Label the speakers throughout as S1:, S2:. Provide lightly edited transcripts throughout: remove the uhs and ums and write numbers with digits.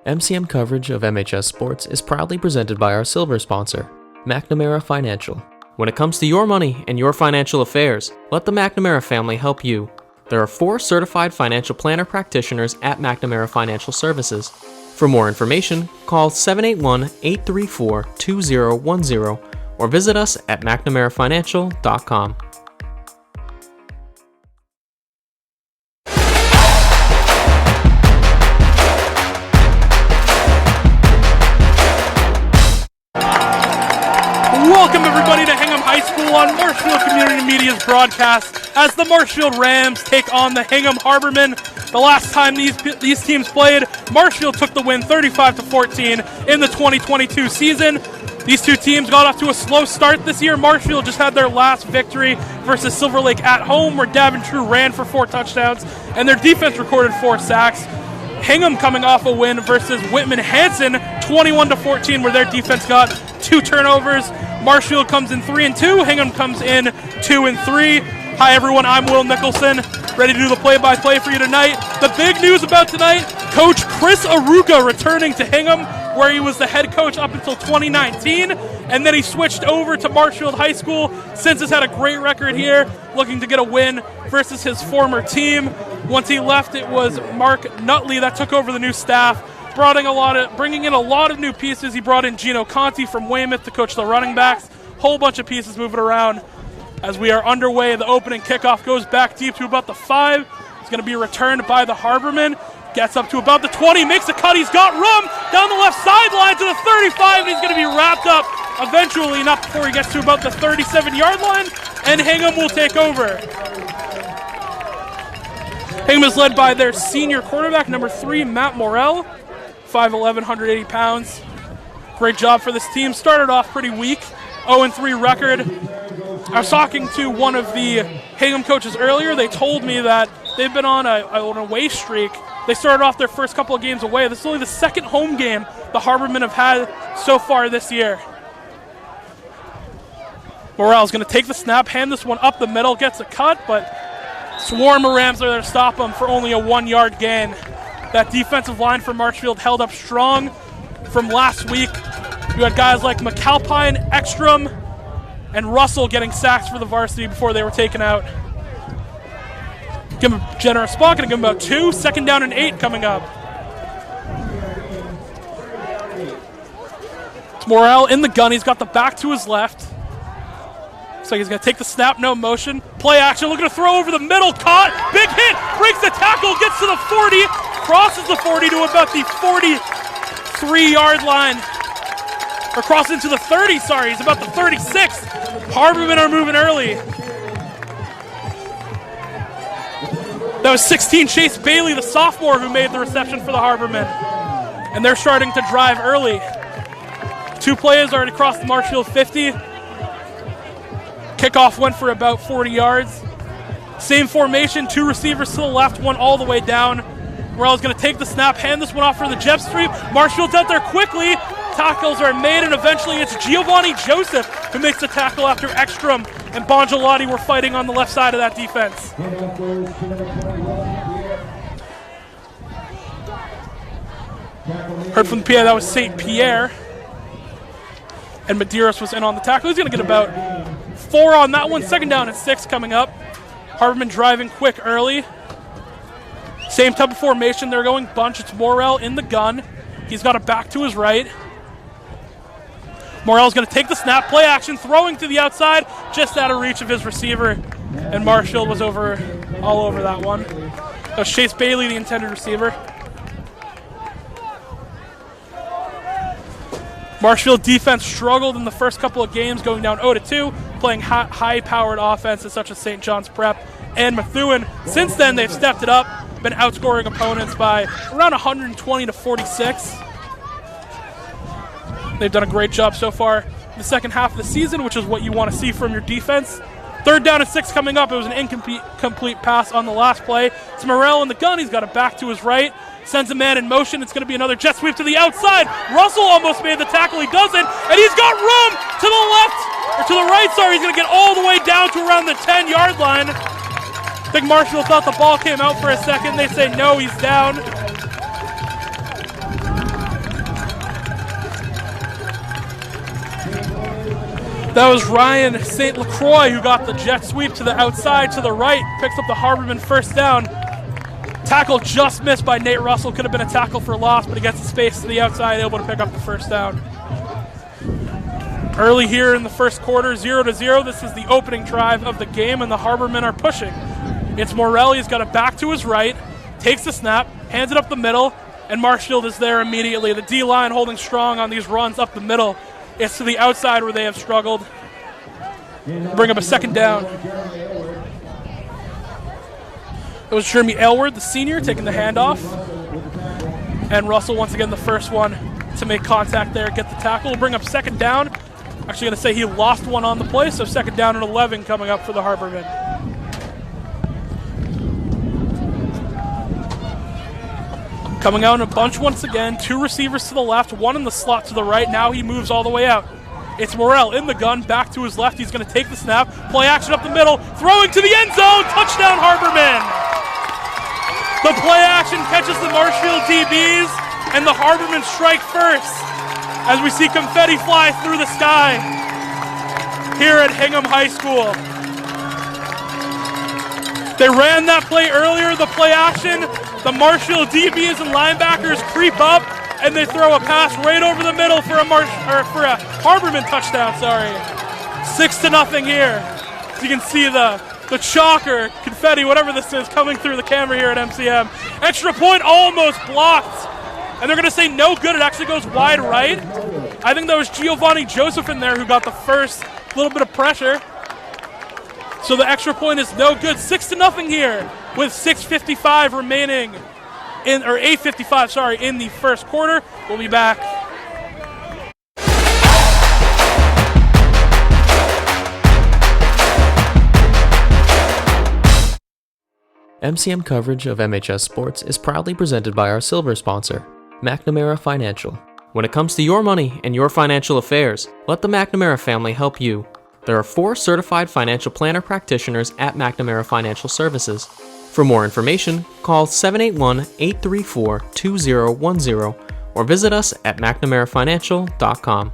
S1: MCM coverage of MHS Sports is proudly presented by our silver sponsor, McNamara Financial. When it comes to your money and your financial affairs, let the McNamara family help you. There are 4 certified financial planner practitioners at McNamara Financial Services. For more information, call 781-834-2010 or visit us at McNamaraFinancial.com.
S2: Welcome everybody to Hingham High School on Marshfield Community Media's broadcast as the Marshfield Rams take on the Hingham Harbormen. The last time these teams played, Marshfield took the win 35-14 in the 2022 season. These two teams got off to a slow start this year. Marshfield just had their last victory versus Silver Lake at home, where Davin True ran for 4 touchdowns and their defense recorded 4 sacks. Hingham coming off a win versus Whitman Hanson 21-14, where their defense got 2 turnovers. Marshfield comes in 3-2. Hingham comes in 2-3. Hi everyone, I'm Will Nicholson, ready to do the play-by-play for you tonight. The big news about tonight, Coach Chris Aruga returning to Hingham, where he was the head coach up until 2019, and then he switched over to Marshfield High School. Since has had a great record here, looking to get a win versus his former team. Once he left, it was Mark Nutley that took over the new staff, bringing in a lot of new pieces. He brought in Gino Conti from Weymouth to coach the running backs. Whole bunch of pieces moving around. As we are underway, the opening kickoff goes back deep to about the 5. It's going to be returned by the Harbormen. Gets up to about the 20, makes a cut. He's got room down the left sideline to the 35, and he's going to be wrapped up eventually, not before he gets to about the 37-yard line, and Hingham will take over. Hingham is led by their senior quarterback, number 3, Matt Morrell, 5'11", 180 pounds. Great job for this team. Started off pretty weak, 0-3 record. I was talking to one of the Hingham coaches earlier. They told me that they've been on an away streak. They started off their first couple of games away. This is only the second home game the Harbormen have had so far this year. Morrell's going to take the snap, hand this one up the middle, gets a cut, but swarm of Rams are there to stop him for only a 1-yard gain. That defensive line for Marshfield held up strong from last week. You had guys like McAlpine, Ekstrom, and Russell getting sacks for the Varsity before they were taken out. Give him a generous spot, going to give him about 2. 2nd down and 8 coming up. It's Morrell in the gun. He's got the back to his left. So he's going to take the snap, no motion. Play action, looking to throw over the middle. Caught, big hit, breaks the tackle, gets to the 40, crosses the 40 to about the 43-yard line. Or cross into the 30, sorry, he's about the 36. Harbormen are moving early. That was 16, Chase Bailey, the sophomore, who made the reception for the Harbormen. And they're starting to drive early. 2 plays already crossed the Marshfield 50. Kickoff went for about 40 yards. Same formation, 2 receivers to the left, 1 all the way down. Morrell's going to take the snap, hand this one off for the jet sweep. Marshfield's out there quickly. Tackles are made, and eventually it's Giovanni Joseph who makes the tackle after Ekstrom and Bongelati were fighting on the left side of that defense. Heard from the PA, that was St. Pierre. And Medeiros was in on the tackle. He's going to get about 4 on that one. 2nd down and 6 coming up. Harbormen driving quick early. Same type of formation. They're going bunch. It's Morrell in the gun. He's got a back to his right. Morrell's going to take the snap, play action, throwing to the outside, just out of reach of his receiver. And Marshfield was all over that one. That was Chase Bailey, the intended receiver. Marshfield defense struggled in the first couple of games, going down 0-2, playing high-powered offenses such as St. John's Prep and Methuen. Since then, they've stepped it up, been outscoring opponents by around 120-46. They've done a great job so far in the second half of the season, which is what you want to see from your defense. 3rd down and 6 coming up. It was an incomplete pass on the last play. It's Morrell in the gun. He's got a back to his right. Sends a man in motion. It's going to be another jet sweep to the outside. Russell almost made the tackle. He doesn't. And he's got room to the left, or to the right, sorry. He's going to get all the way down to around the 10-yard line. I think Marshfield thought the ball came out for a second. They say no, he's down. That was Ryan St. LaCroix who got the jet sweep to the outside, to the right, picks up the Harbormen first down. Tackle just missed by Nate Russell. Could have been a tackle for loss, but he gets the space to the outside, able to pick up the first down. Early here in the first quarter, 0-0. This is the opening drive of the game, and the Harbormen are pushing. It's Morel. He's got it back to his right, takes the snap, hands it up the middle, and Marshfield is there immediately. The D-line holding strong on these runs up the middle. It's to the outside where they have struggled. Bring up a second down. It was Jeremy Aylward, the senior, taking the handoff. And Russell, once again, the first one to make contact there, get the tackle. We'll bring up second down. Actually going to say he lost one on the play, so second down and 11 coming up for the Harbormen. Coming out in a bunch once again, two receivers to the left, one in the slot to the right. Now he moves all the way out. It's Morel in the gun, back to his left. He's going to take the snap, play action up the middle, throwing to the end zone, touchdown Harbormen! The play action catches the Marshfield DBs, and the Harbormen strike first as we see confetti fly through the sky here at Hingham High School. They ran that play earlier, the play action. The Marshfield DBs and linebackers creep up, and they throw a pass right over the middle for a Harbormen touchdown. 6-0 here. As you can see the chalker, confetti, whatever this is, coming through the camera here at MCM. Extra point almost blocked, and they're going to say no good. It actually goes wide right. I think that was Giovanni Joseph in there who got the first little bit of pressure. So the extra point is no good. 6-0 here with 6:55 remaining, or 8:55, sorry, in the first quarter. We'll be back.
S1: MCM coverage of MHS Sports is proudly presented by our silver sponsor, McNamara Financial. When it comes to your money and your financial affairs, let the McNamara family help you. There are 4 certified financial planner practitioners at McNamara Financial Services. For more information, call 781-834-2010 or visit us at McNamaraFinancial.com.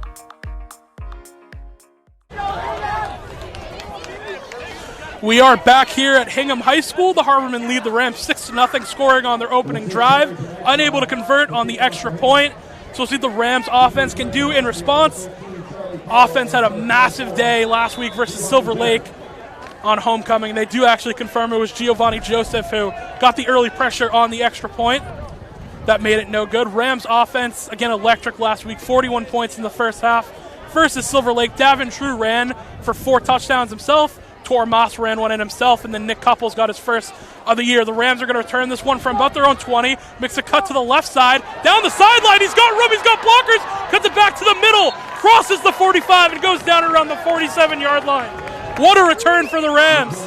S2: We are back here at Hingham High School. The Harbormen lead the Rams 6-0, scoring on their opening drive, unable to convert on the extra point. So we'll see what the Rams offense can do in response. Offense had a massive day last week versus Silver Lake on homecoming. They do actually confirm it was Giovanni Joseph who got the early pressure on the extra point. That made it no good. Rams offense, again, electric last week, 41 points in the first half. Versus Silver Lake, Davin True ran for 4 touchdowns himself. Tor Moss ran one in himself, and then Nick Couples got his first of the year. The Rams are going to return this one from about their own 20. Makes a cut to the left side. Down the sideline, he's got room, he's got blockers. Cuts it back to the middle. Crosses the 45 and goes down around the 47-yard line. What a return for the Rams.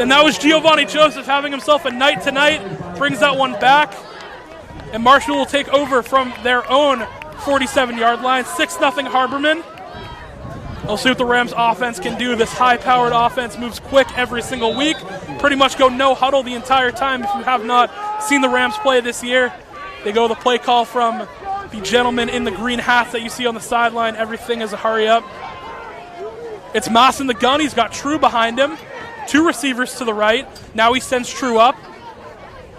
S2: And that was Giovanni Joseph having himself a night tonight. Brings that one back. And Marshall will take over from their own 47-yard line. 6-0 Harbormen. We'll see what the Rams offense can do. This high-powered offense moves quick every single week. Pretty much go no huddle the entire time. If you have not seen the Rams play this year, they go the play call from the gentleman in the green hats that you see on the sideline. Everything is a hurry up. It's Moss in the gun. He's got True behind him. 2 receivers to the right. Now he sends True up.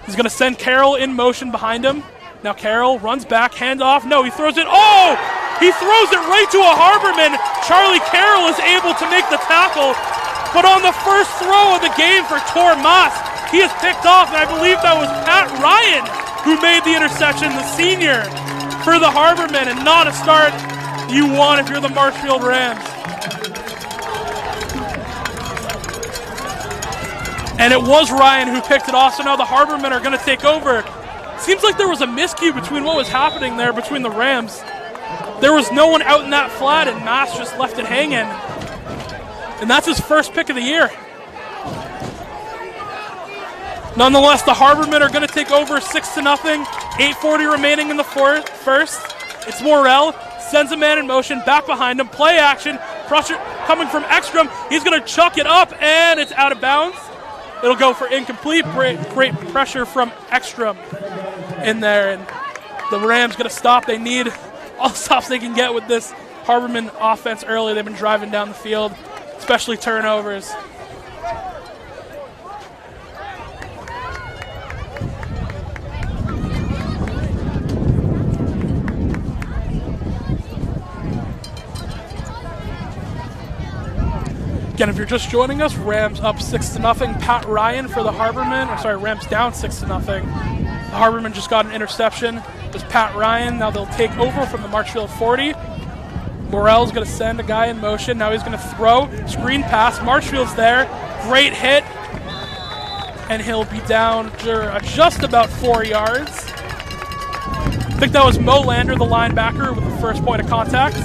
S2: He's going to send Carroll in motion behind him. Now Carroll runs back, handoff. No, he throws it. Oh! He throws it right to a Harborman. Charlie Carroll is able to make the tackle. But on the first throw of the game for Tor Moss, he is picked off, and I believe that was Pat Ryan who made the interception, the senior, for the Harbormen, and not a start you want if you're the Marshfield Rams. And it was Ryan who picked it off, so now the Harbormen are going to take over. Seems like there was a miscue between what was happening there between the Rams. There was no one out in that flat, and Mass just left it hanging. And that's his first pick of the year. Nonetheless, the Harbormen are going to take over 6-0. 8:40 remaining in the first. It's Morel. Sends a man in motion. Back behind him. Play action. Pressure coming from Ekstrom. He's going to chuck it up, and it's out of bounds. It'll go for incomplete. Great pressure from Ekstrom in there. And the Rams going to stop. They need all the stops they can get with this Harbormen offense early. They've been driving down the field, especially turnovers. Again, if you're just joining us, Rams up 6-0. Pat Ryan for the Harbormen. Rams down 6-0. The Harbormen just got an interception. It was Pat Ryan. Now they'll take over from the Marshfield 40. Morell's going to send a guy in motion. Now he's going to throw. Screen pass. Marshfield's there. Great hit. And he'll be down just about 4 yards. I think that was Mo Lander, the linebacker, with the first point of contact.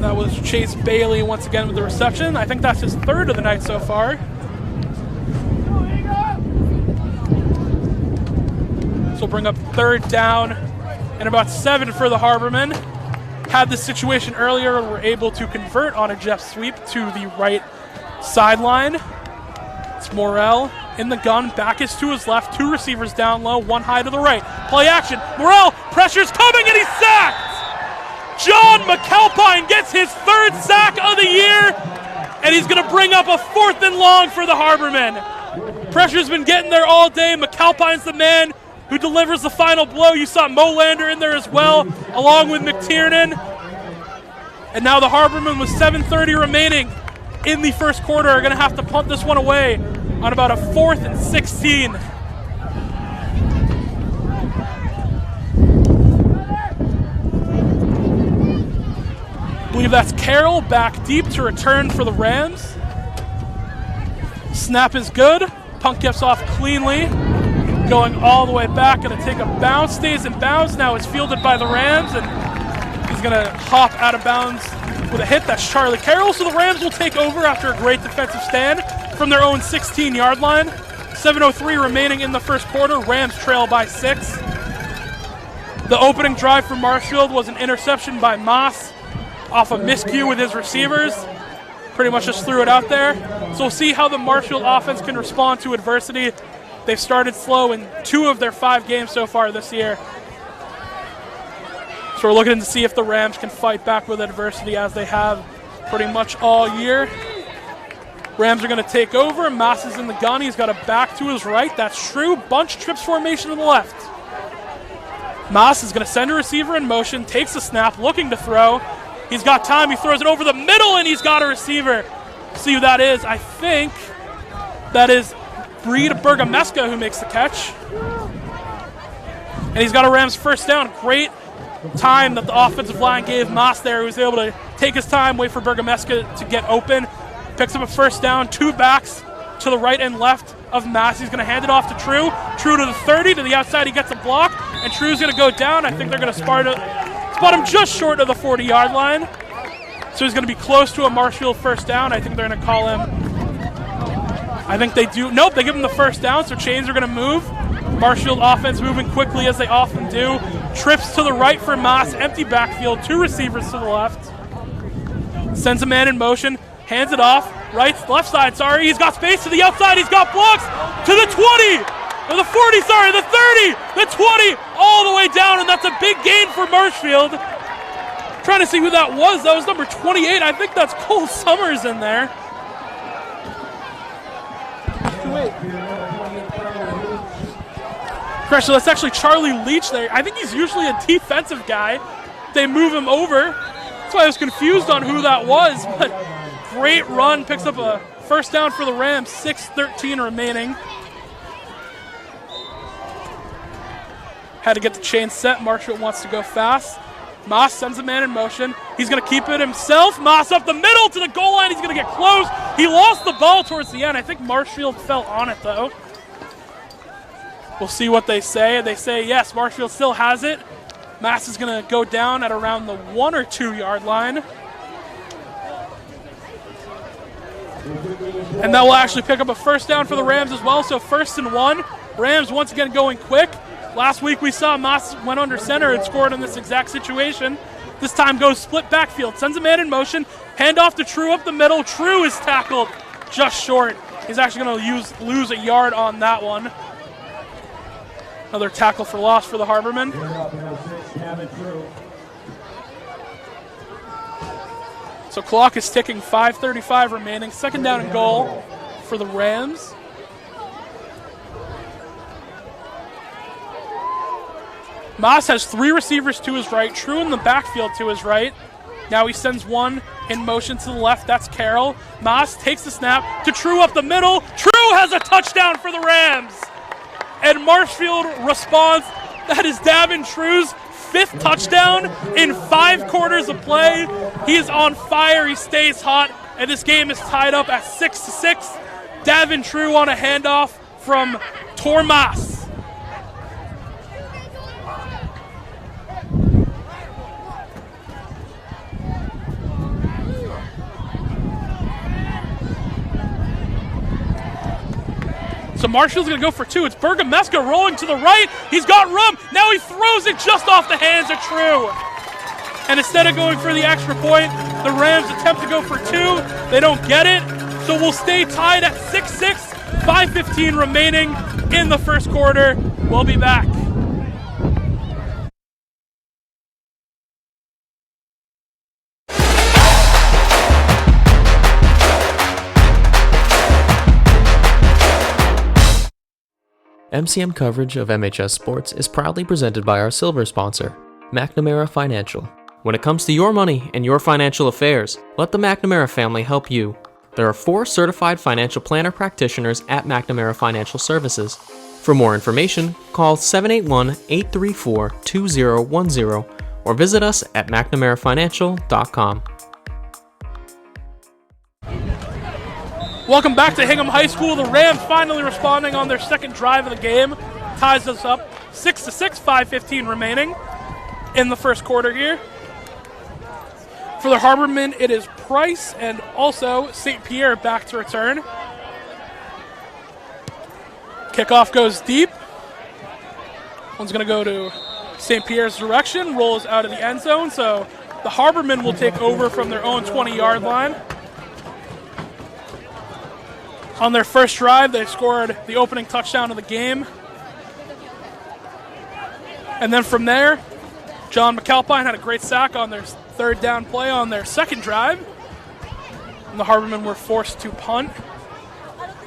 S2: That was Chase Bailey once again with the reception. I think that's his third of the night so far. So we'll bring up third down and about 7 for the Harbormen. Had this situation earlier and were able to convert on a jet sweep to the right sideline. It's Morell in the gun. Back is to his left. 2 receivers down low. 1 high to the right. Play action. Morell, pressure's coming and he's sacked! John McAlpine gets his 3rd sack of the year, and he's going to bring up a 4th and long for the Harbormen. Pressure's been getting there all day. McAlpine's the man who delivers the final blow. You saw Mo Lander in there as well, along with McTiernan. And now the Harbormen, with 7:30 remaining in the first quarter, are going to have to punt this one away on about a 4th and 16. I believe that's Carroll back deep to return for the Rams. Snap is good. Punt gets off cleanly. Going all the way back. Going to take a bounce. Stays in bounds. Now it's fielded by the Rams. And he's going to hop out of bounds with a hit. That's Charlie Carroll. So the Rams will take over after a great defensive stand from their own 16-yard line. 7:03 remaining in the first quarter. Rams trail by 6. The opening drive for Marshfield was an interception by Moss off a miscue with his receivers. Pretty much just threw it out there. So we'll see how the Marshfield offense can respond to adversity. They've started slow in 2 of their 5 games so far this year. So we're looking to see if the Rams can fight back with adversity as they have pretty much all year. Rams are going to take over. Moss is in the gun. He's got a back to his right. That's true. Bunch trips formation to the left. Moss is going to send a receiver in motion, takes a snap, looking to throw. He's got time. He throws it over the middle, and he's got a receiver. See who that is. I think that is Reed Bergameska who makes the catch. And he's got a Rams first down. Great time that the offensive line gave Moss there. He was able to take his time, wait for Bergameska to get open. Picks up a first down. 2 backs to the right and left of Moss. He's going to hand it off to True. True to the 30. To the outside, he gets a block. And True's going to go down. I think they're going to spot him just short of the 40-yard line. So he's going to be close to a Marshfield first down. I think they're going to call him. I think they do. Nope, they give him the first down, so chains are going to move. Marshfield offense moving quickly as they often do. Trips to the right for Moss. Empty backfield. 2 receivers to the left. Sends a man in motion. Hands it off. Left side, sorry. He's got space to the outside. He's got blocks to the 20. Or the 40, sorry, the 30, the 20, all the way down, and that's a big gain for Marshfield. Trying to see who that was. That was number 28. I think that's Cole Summers in there. Correct, so that's actually Charlie Leach there. I think he's usually a defensive guy. They move him over. That's why I was confused on who that was, but great run. Picks up a first down for the Rams, 6:13 remaining. Had to get the chain set. Marshfield wants to go fast. Moss sends a man in motion. He's going to keep it himself. Moss up the middle to the goal line. He's going to get close. He lost the ball towards the end. I think Marshfield fell on it, though. We'll see what they say. They say, yes, Marshfield still has it. Moss is going to go down at around the 1 or 2 yard line. And that will actually pick up a first down for the Rams as well. So 1st and 1. Rams once again going quick. Last week we saw Moss went under center and scored in this exact situation. This time goes split backfield. Sends a man in motion. Hand off to True up the middle. True is tackled just short. He's actually going to lose a yard on that one. Another tackle for loss for the Harbormen. So clock is ticking, 5:35 remaining. Second down and goal for the Rams. Moss has 3 receivers to his right, True in the backfield to his right. Now he sends one in motion to the left, that's Carroll. Moss takes the snap to True up the middle. True has a touchdown for the Rams. And Marshfield responds. That is Davin True's 5th touchdown in 5 quarters of play. He is on fire, he stays hot, and this game is tied up at 6-6. Davin True on a handoff from Tormas. So Marshall's going to go for 2. It's Bergameska rolling to the right. He's got room. Now he throws it just off the hands of True. And instead of going for the extra point, the Rams attempt to go for 2. They don't get it. So we'll stay tied at 6-6. 5:15 remaining in the first quarter. We'll be back.
S1: MCM coverage of MHS Sports is proudly presented by our silver sponsor, McNamara Financial. When it comes to your money and your financial affairs, let the McNamara family help you. There are 4 certified financial planner practitioners at McNamara Financial Services. For more information, call 781-834-2010 or visit us at McNamaraFinancial.com.
S2: Welcome back to Hingham High School. The Rams finally responding on their second drive of the game. Ties us up 6-6, 5:15 remaining in the first quarter here. For the Harbormen, it is Price and also St. Pierre back to return. Kickoff goes deep. One's going to go to St. Pierre's direction, rolls out of the end zone, so the Harbormen will take over from their own 20-yard line. On their first drive, they scored the opening touchdown of the game. And then from there, John McAlpine had a great sack on their third down play on their second drive. And the Harbormen were forced to punt.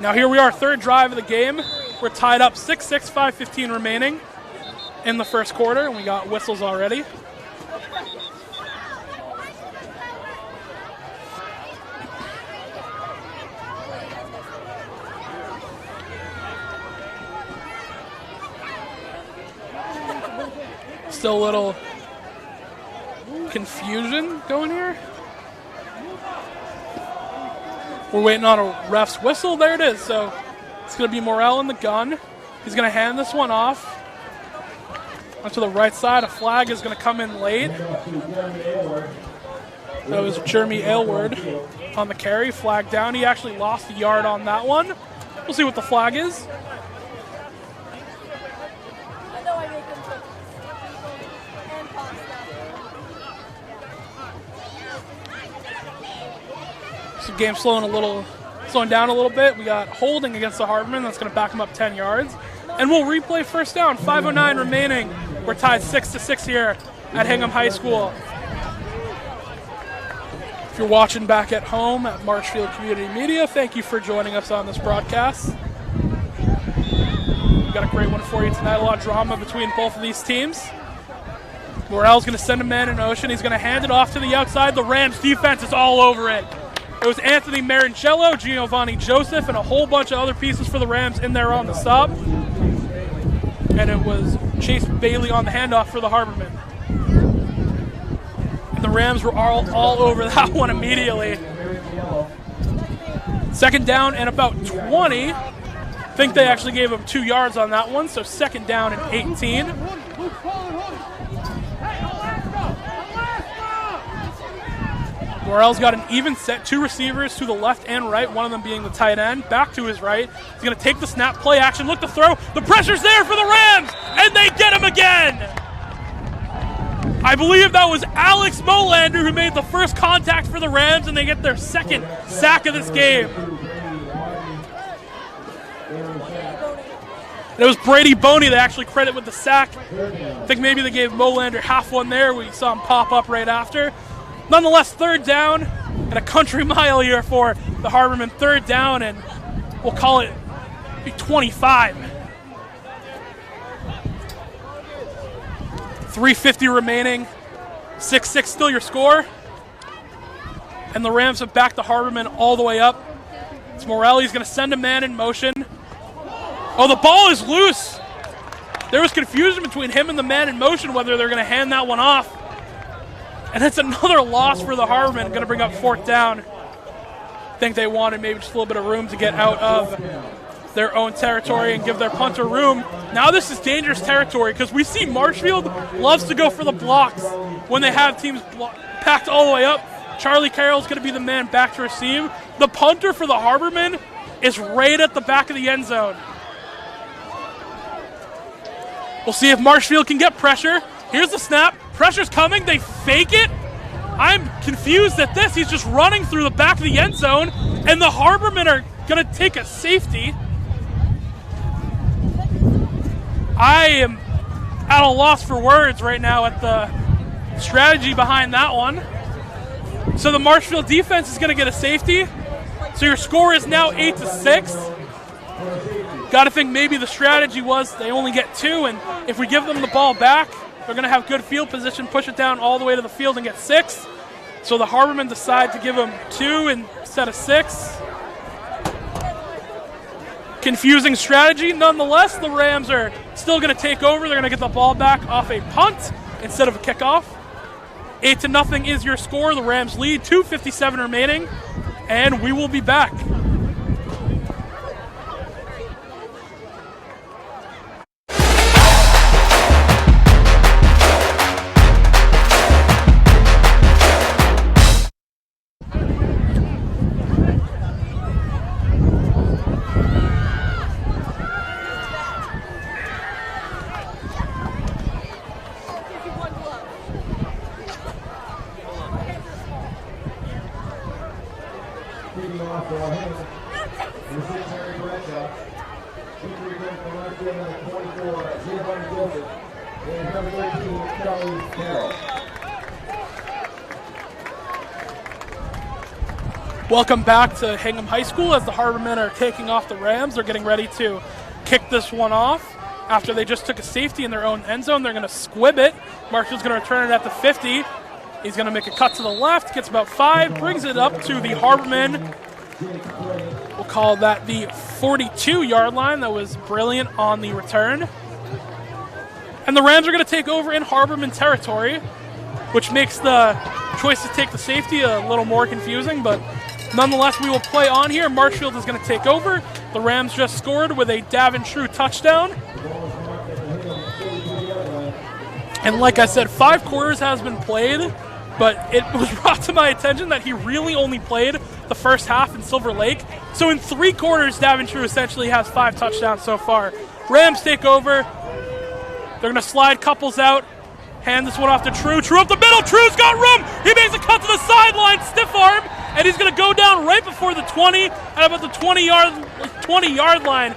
S2: Now here we are, third drive of the game. We're tied up 6-6, 5:15 remaining in the first quarter, and we got whistles already. Still a little confusion going here. We're waiting on a ref's whistle. There it is. So it's going to be Morel in the gun. He's going to hand this one off. Onto the right side, a flag is going to come in late. That was Jeremy Aylward on the carry. Flag down. He actually lost a yard on that one. We'll see what the flag is. So game slowing down a little bit. We got holding against the Harbormen. That's going to back them up 10 yards. And we'll replay first down. 5:09 remaining. We're tied 6-6 here at Hingham High School. If you're watching back at home at Marshfield Community Media, thank you for joining us on this broadcast. We've got a great one for you tonight. A lot of drama between both of these teams. Morel's going to send a man in motion. He's going to hand it off to the outside. The Rams defense is all over it. It was Anthony Marincello, Giovanni Joseph, and a whole bunch of other pieces for the Rams in there on the stop. And it was Chase Bailey on the handoff for the Harbormen. And the Rams were all over that one immediately. Second down and about 20. I think they actually gave him 2 yards on that one, so second down and 18. Morel's got an even set, 2 receivers to the left and right, one of them being the tight end. Back to his right. He's going to take the snap, play action, look to throw. The pressure's there for the Rams, and they get him again. I believe that was Alex Molander who made the first contact for the Rams, and they get their second sack of this game. And it was Brady Boney they actually credit with the sack. I think maybe they gave Molander half one there. We saw him pop up right after. Nonetheless, third down and a country mile here for the Harbormen. Third down, and we'll call it 25. 3:50 remaining. 6-6 still your score. And the Rams have backed the Harbormen all the way up. It's Morelli's going to send a man in motion. Oh, the ball is loose. There was confusion between him and the man in motion whether they're going to hand that one off. And that's another loss for the Harbormen. Going to bring up fourth down. I think they wanted maybe just a little bit of room to get out of their own territory and give their punter room. Now this is dangerous territory because we see Marshfield loves to go for the blocks when they have teams packed all the way up. Charlie Carroll's going to be the man back to receive. The punter for the Harbormen is right at the back of the end zone. We'll see if Marshfield can get pressure. Here's the snap. Pressure's coming. They fake it. I'm confused at this. He's just running through the back of the end zone, and the Harbormen are going to take a safety. I am at a loss for words right now at the strategy behind that one. So the Marshfield defense is going to get a safety. So your score is now 8-6. Got to think maybe the strategy was they only get two, and if we give them the ball back, they're going to have good field position, push it down all the way to the field and get 6. So the Harbormen decide to give them 2 instead of 6. Confusing strategy. Nonetheless, the Rams are still going to take over. They're going to get the ball back off a punt instead of a kickoff. 8-0 is your score. The Rams lead. 2:57 remaining, and we will be back. Welcome back to Hingham High School as the Harbormen are taking off the Rams. They're getting ready to kick this one off. After they just took a safety in their own end zone, they're going to squib it. Marshall's going to return it at the 50. He's going to make a cut to the left, gets about 5, brings it up to the Harbormen. We'll call that the 42-yard line. That was brilliant on the return. And the Rams are going to take over in Harbormen territory, which makes the choice to take the safety a little more confusing, but nonetheless, we will play on here. Marshfield is going to take over. The Rams just scored with a Davin True touchdown. And like I said, 5 quarters has been played, but it was brought to my attention that he really only played the first half in Silver Lake. So in 3 quarters, Davin True essentially has 5 touchdowns so far. Rams take over. They're going to slide couples out. Hand this one off to True. True up the middle. True's got room. He makes a cut to the sideline. Stiff arm. And he's going to go down right before the 20. At about the 20-yard line.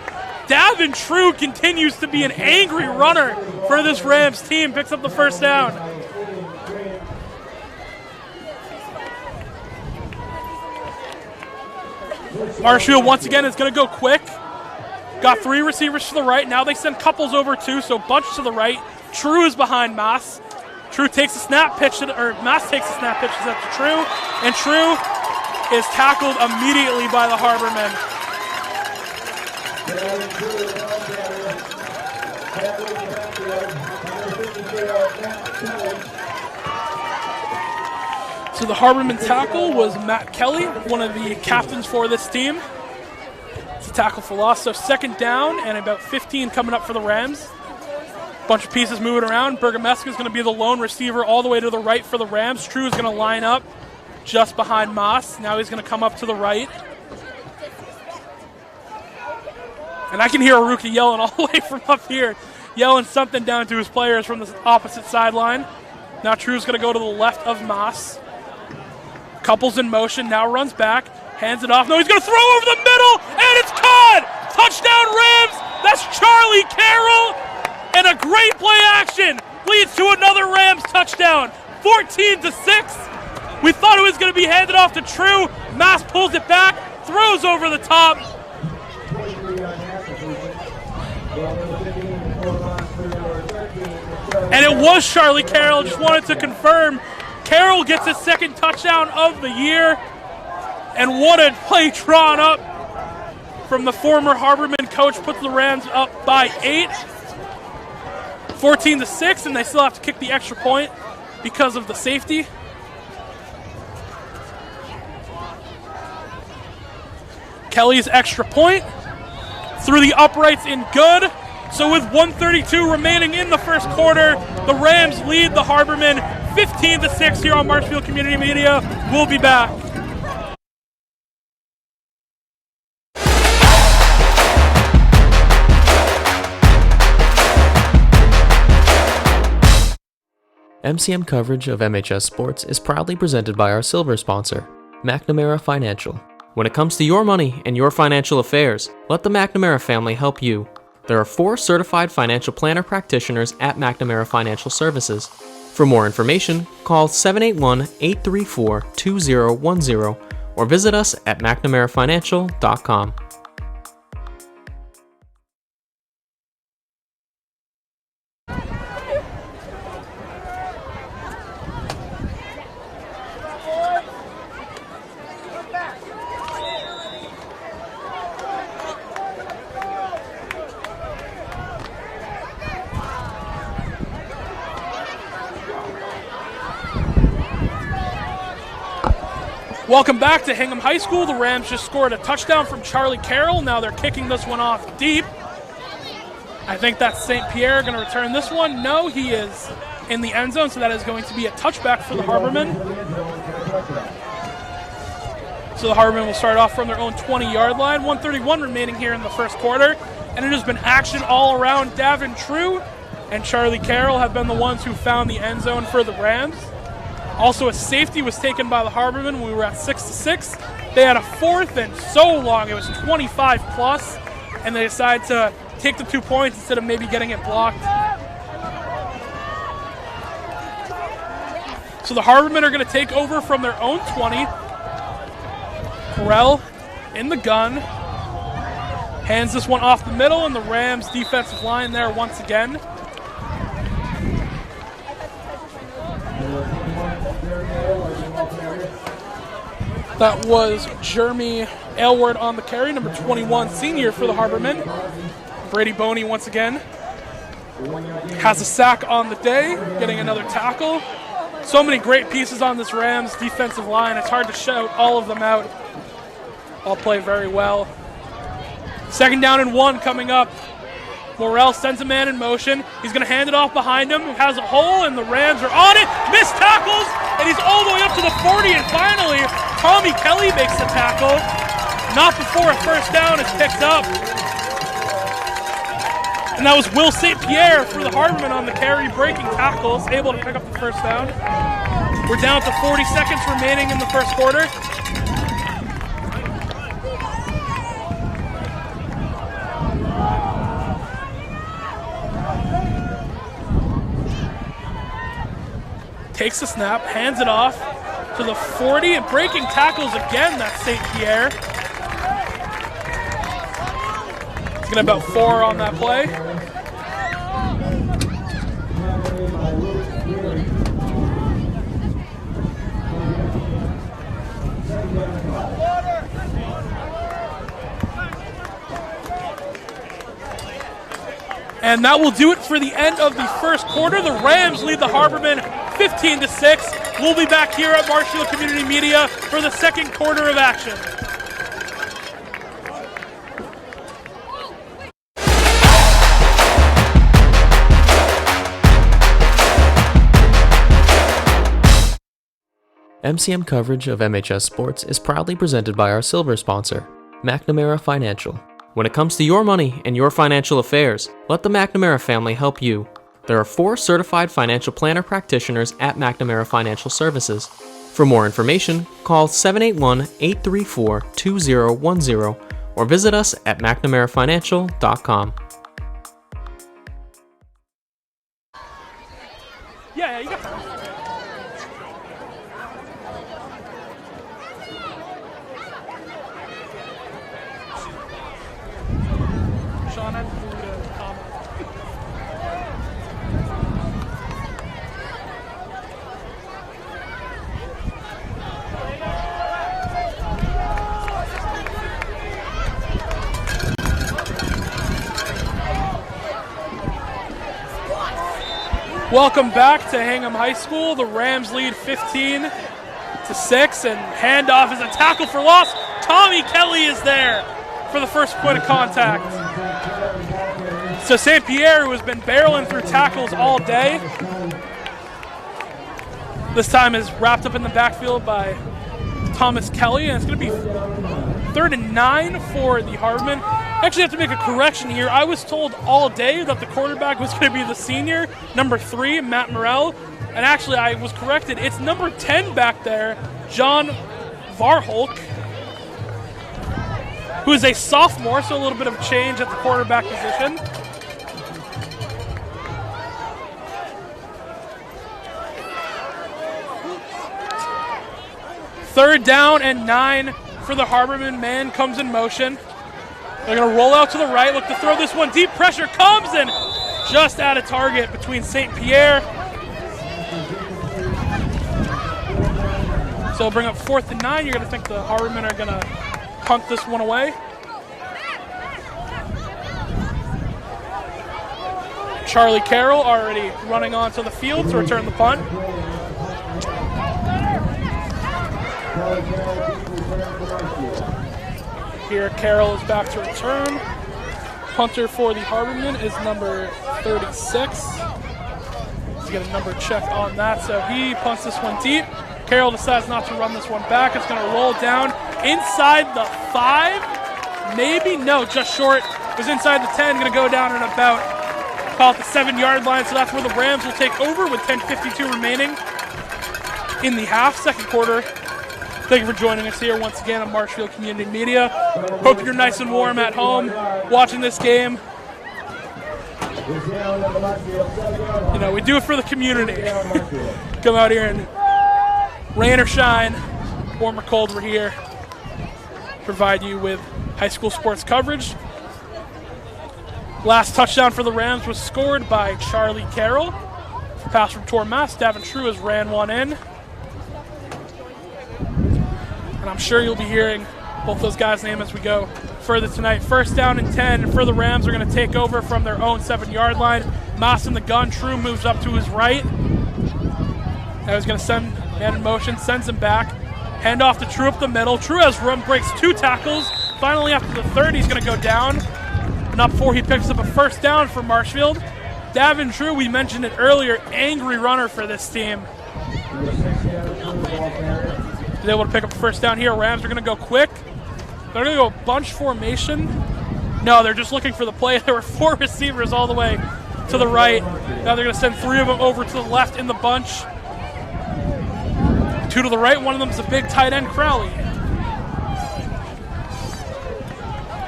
S2: Davin True continues to be an angry runner for this Rams team. Picks up the first down. Marshfield once again is going to go quick. Got 3 receivers to the right. Now they send couples over 2, so bunch to the right. True is behind Mass. True takes a snap pitch, Mass takes a snap pitch to True, and True is tackled immediately by the Harbormen. So the Harbormen tackle was Matt Kelly, one of the captains for this team. It's a tackle for loss, so second down and about 15 coming up for the Rams. Bunch of pieces moving around. Bergameska is going to be the lone receiver all the way to the right for the Rams. True is going to line up just behind Moss. Now he's going to come up to the right. And I can hear Aruka yelling all the way from up here, yelling something down to his players from the opposite sideline. Now True's going to go to the left of Moss. Couples in motion, now runs back, hands it off. No, he's going to throw over the middle, and it's caught! Touchdown Rams! That's Charlie Carroll, and a great play action leads to another Rams touchdown, 14-6. We thought it was going to be handed off to True. Mass pulls it back, throws over the top. And it was Charlie Carroll. Just wanted to confirm. Carroll gets his second touchdown of the year. And what a play drawn up from the former Harbormen coach. Puts the Rams up by 8. 14-6, and they still have to kick the extra point because of the safety. Kelly's extra point through the uprights in good. So with 1:32 remaining in the first quarter, the Rams lead the Harbormen 15-6 here on Marshfield Community Media. We'll be back.
S1: MCM coverage of MHS Sports is proudly presented by our silver sponsor, McNamara Financial. When it comes to your money and your financial affairs, let the McNamara family help you. There are 4 certified financial planner practitioners at McNamara Financial Services. For more information, call 781-834-2010 or visit us at McNamaraFinancial.com.
S2: Welcome back to Hingham High School. The Rams just scored a touchdown from Charlie Carroll. Now they're kicking this one off deep. I think that's St. Pierre going to return this one. No, he is in the end zone, so that is going to be a touchback for the Harbormen. So the Harbormen will start off from their own 20-yard line. 1:31 remaining here in the first quarter. And it has been action all around. Davin True and Charlie Carroll have been the ones who found the end zone for the Rams. Also, a safety was taken by the Harbormen when we were at 6-6. They had a 4th and so long, it was 25 plus, and they decided to take the 2 points instead of maybe getting it blocked. So the Harbormen are going to take over from their own 20. Correll in the gun. Hands this one off the middle, and the Rams defensive line there once again. That was Jeremy Aylward on the carry, number 21 senior for the Harbormen. Brady Boney once again has a sack on the day, getting another tackle. So many great pieces on this Rams defensive line. It's hard to shout all of them out. All play very well. 2nd down and 1 coming up. Morrell sends a man in motion. He's going to hand it off behind him. Has a hole, and the Rams are on it. Missed tackles, and he's all the way up to the 40, and finally, Tommy Kelly makes the tackle. Not before a first down is picked up. And that was Will St. Pierre for the Harbormen on the carry, breaking tackles, able to pick up the first down. We're down to 40 seconds remaining in the first quarter. Takes the snap, hands it off to the 40, and breaking tackles again, that's St. Pierre. He's going to about 4 on that play. And that will do it for the end of the first quarter. The Rams lead the Harbormen 15-6. We'll be back here at Marshfield Community Media for the second quarter of action.
S1: MCM coverage of MHS Sports is proudly presented by our silver sponsor, McNamara Financial. When it comes to your money and your financial affairs, let the McNamara family help you. There are 4 certified financial planner practitioners at McNamara Financial Services. For more information, call 781-834-2010 or visit us at McNamaraFinancial.com.
S2: Welcome back to Hingham High School. The Rams lead 15-6, and handoff is a tackle for loss. Tommy Kelly is there for the first point of contact. So St. Pierre, who has been barreling through tackles all day, this time is wrapped up in the backfield by Thomas Kelly, and it's going to be 3rd and 9 for the Harbormen. I actually have to make a correction here. I was told all day that the quarterback was going to be the senior, number 3, Matt Morrell, and actually I was corrected. It's number 10 back there, John Varholk, who is a sophomore, so a little bit of change at the quarterback position. Third down and 9 for the Harbormen. Man comes in motion. They're going to roll out to the right, look to throw this one deep. Pressure comes and just out of target between St. Pierre. So they'll bring up 4th and 9. You're going to think the Harbormen are going to punt this one away. Charlie Carroll already running onto the field to return the punt. Here Carroll is back to return. Punter for the Harbormen is number 36. Let's get a number check on that. So he punts this one deep. Carroll decides not to run this one back. It's going to roll down inside the 5. Maybe, no, just short. It was inside the 10. Going to go down and about, call it the 7-yard line. So that's where the Rams will take over with 10:52 remaining in the half, second quarter. Thank you for joining us here once again on Marshfield Community Media. Hope you're nice and warm at home watching this game. You know, we do it for the community. Come out here and rain or shine, warm or cold, we're here. Provide you with high school sports coverage. Last touchdown for the Rams was scored by Charlie Carroll. Pass from Tormas. Davin True has ran one in. And I'm sure you'll be hearing both those guys' names as we go further tonight. First down and 10 for the Rams. Are going to take over from their own 7-yard line. Moss in the gun. True moves up to his right. Now he's going to send man in motion, sends him back. Hand off to True up the middle. True has run, breaks 2 tackles. Finally, after the 30, he's going to go down. Not before he picks up a first down for Marshfield. Davin True, we mentioned it earlier, angry runner for this team. He's able to pick up a first down here. Rams are going to go quick. They're going to go bunch formation. No, they're just looking for the play. There were 4 receivers all the way to the right. Now they're going to send 3 of them over to the left in the bunch. 2 to the right. One of them is a big tight end, Crowley.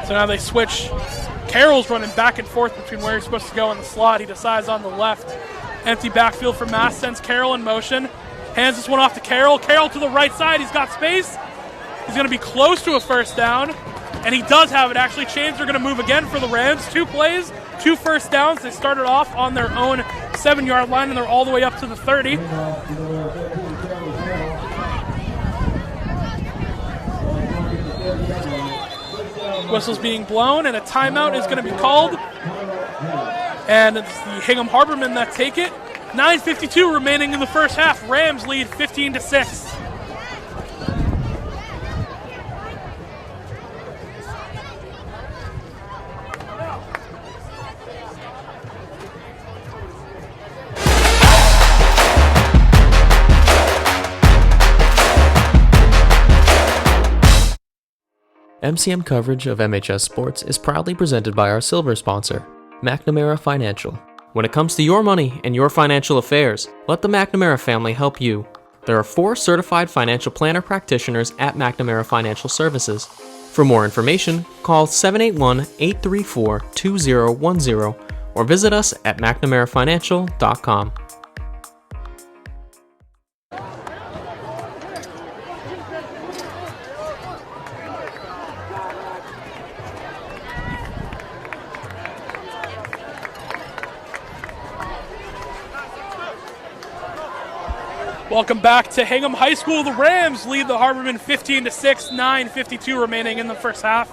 S2: So now they switch. Carroll's running back and forth between where he's supposed to go in the slot. He decides on the left. Empty backfield for Mass. Sends Carroll in motion. Hands this one off to Carroll. Carroll to the right side. He's got space. He's going to be close to a first down. And he does have it. Actually, chains are going to move again for the Rams. 2 plays, 2 first downs. They started off on their own 7-yard line, and they're all the way up to the 30. Whistle's being blown, and a timeout is going to be called. And it's the Hingham Harbormen that take it. 9:52 remaining in the first half. Rams lead 15-6.
S1: MCM coverage of MHS Sports is proudly presented by our silver sponsor, McNamara Financial. When it comes to your money and your financial affairs, let the McNamara family help you. There are 4 certified financial planner practitioners at McNamara Financial Services. For more information, call 781-834-2010 or visit us at McNamaraFinancial.com.
S2: Welcome back to Hingham High School. The Rams lead the Harbormen 15-6, 9:52 remaining in the first half.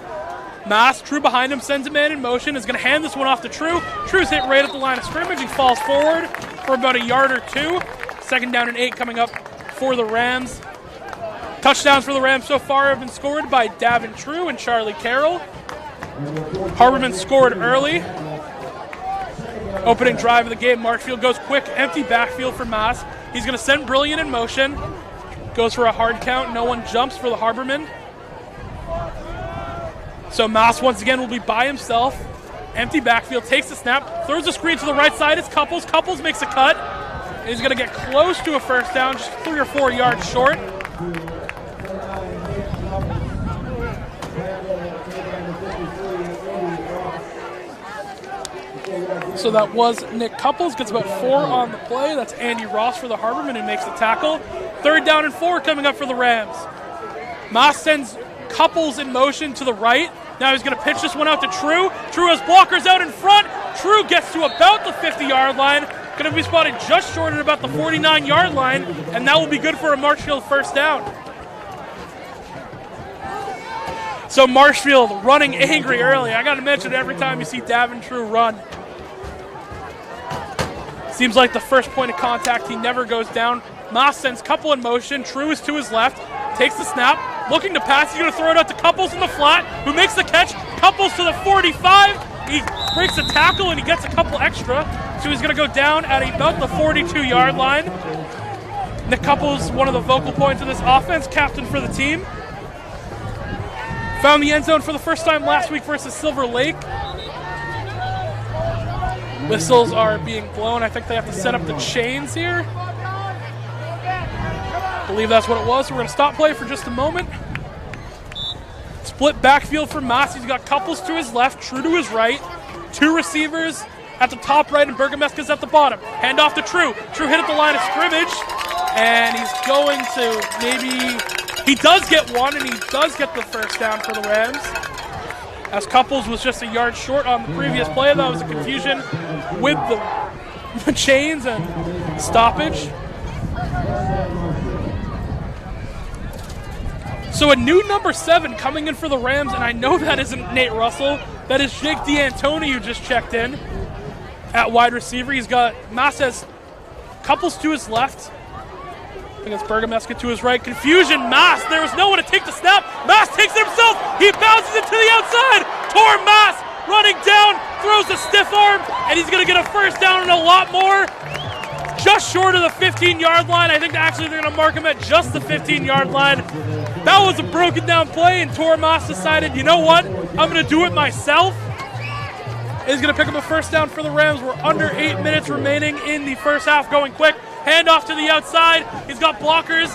S2: Mass, True behind him, sends a man in motion, is going to hand this one off to True. True's hit right at the line of scrimmage. He falls forward, for about a yard or two. 2nd down and 8 coming up for the Rams. Touchdowns for the Rams so far have been scored by Davin True and Charlie Carroll. Harbormen scored early. Opening drive of the game, Marshfield goes quick, empty backfield for Mass. He's going to send Brilliant in motion. Goes for a hard count, no one jumps for the Harbormen. So Mass once again will be by himself. Empty backfield, takes the snap, throws the screen to the right side. It's Couples. Couples makes a cut. He's going to get close to a 1st down, just 3 or 4 yards short. So that was Nick Couples, gets about 4 on the play. That's Andy Ross for the Harbormen who makes the tackle. 3rd down and 4 coming up for the Rams. Maas sends Couples in motion to the right. Now he's going to pitch this one out to True. True has blockers out in front. True gets to about the 50-yard line. Going to be spotted just short at about the 49-yard line, and that will be good for a Marshfield 1st down. So Marshfield running angry early. I got to mention every time you see Davin True run. Seems like the first point of contact, he never goes down. Maas sends Couple in motion. True is to his left. Takes the snap. Looking to pass. He's going to throw it out to Couples in the flat, who makes the catch. Couples to the 45. He breaks a tackle and he gets a couple extra. So he's going to go down at about the 42-yard line. Nick Couples, one of the vocal points of this offense, captain for the team. Found the end zone for the first time last week versus Silver Lake. Whistles are being blown. I think they have to set up the chains here. I believe that's what it was. So we're going to stop play for just a moment. Split backfield for Maas. He's got Couples to his left, True to his right. 2 receivers at the top right, and Bergameska's at the bottom. Hand off to True. True hit at the line of scrimmage, and he's going to maybe... He does get one, and he does get the 1st down for the Rams. As Couples was just a yard short on the previous play. That was a confusion with the chains and stoppage. So a new number 7 coming in for the Rams, and I know that isn't Nate Russell. That is Jake D'Antoni who just checked in at wide receiver. He's got Maas has Couples to his left. I think it's Bergameska to his right. Confusion, Maas. There was no one to take the snap. Maas takes it himself. He bounces it to the outside. Torm Maas running down, throws a stiff arm, and he's going to get a 1st down and a lot more. Just short of the 15-yard line. I think actually they're going to mark him at just the 15-yard line. That was a broken down play, and Torm Maas decided, you know what? I'm going to do it myself. He's going to pick up a 1st down for the Rams. We're under 8 minutes remaining in the first half, going quick. Handoff to the outside. He's got blockers.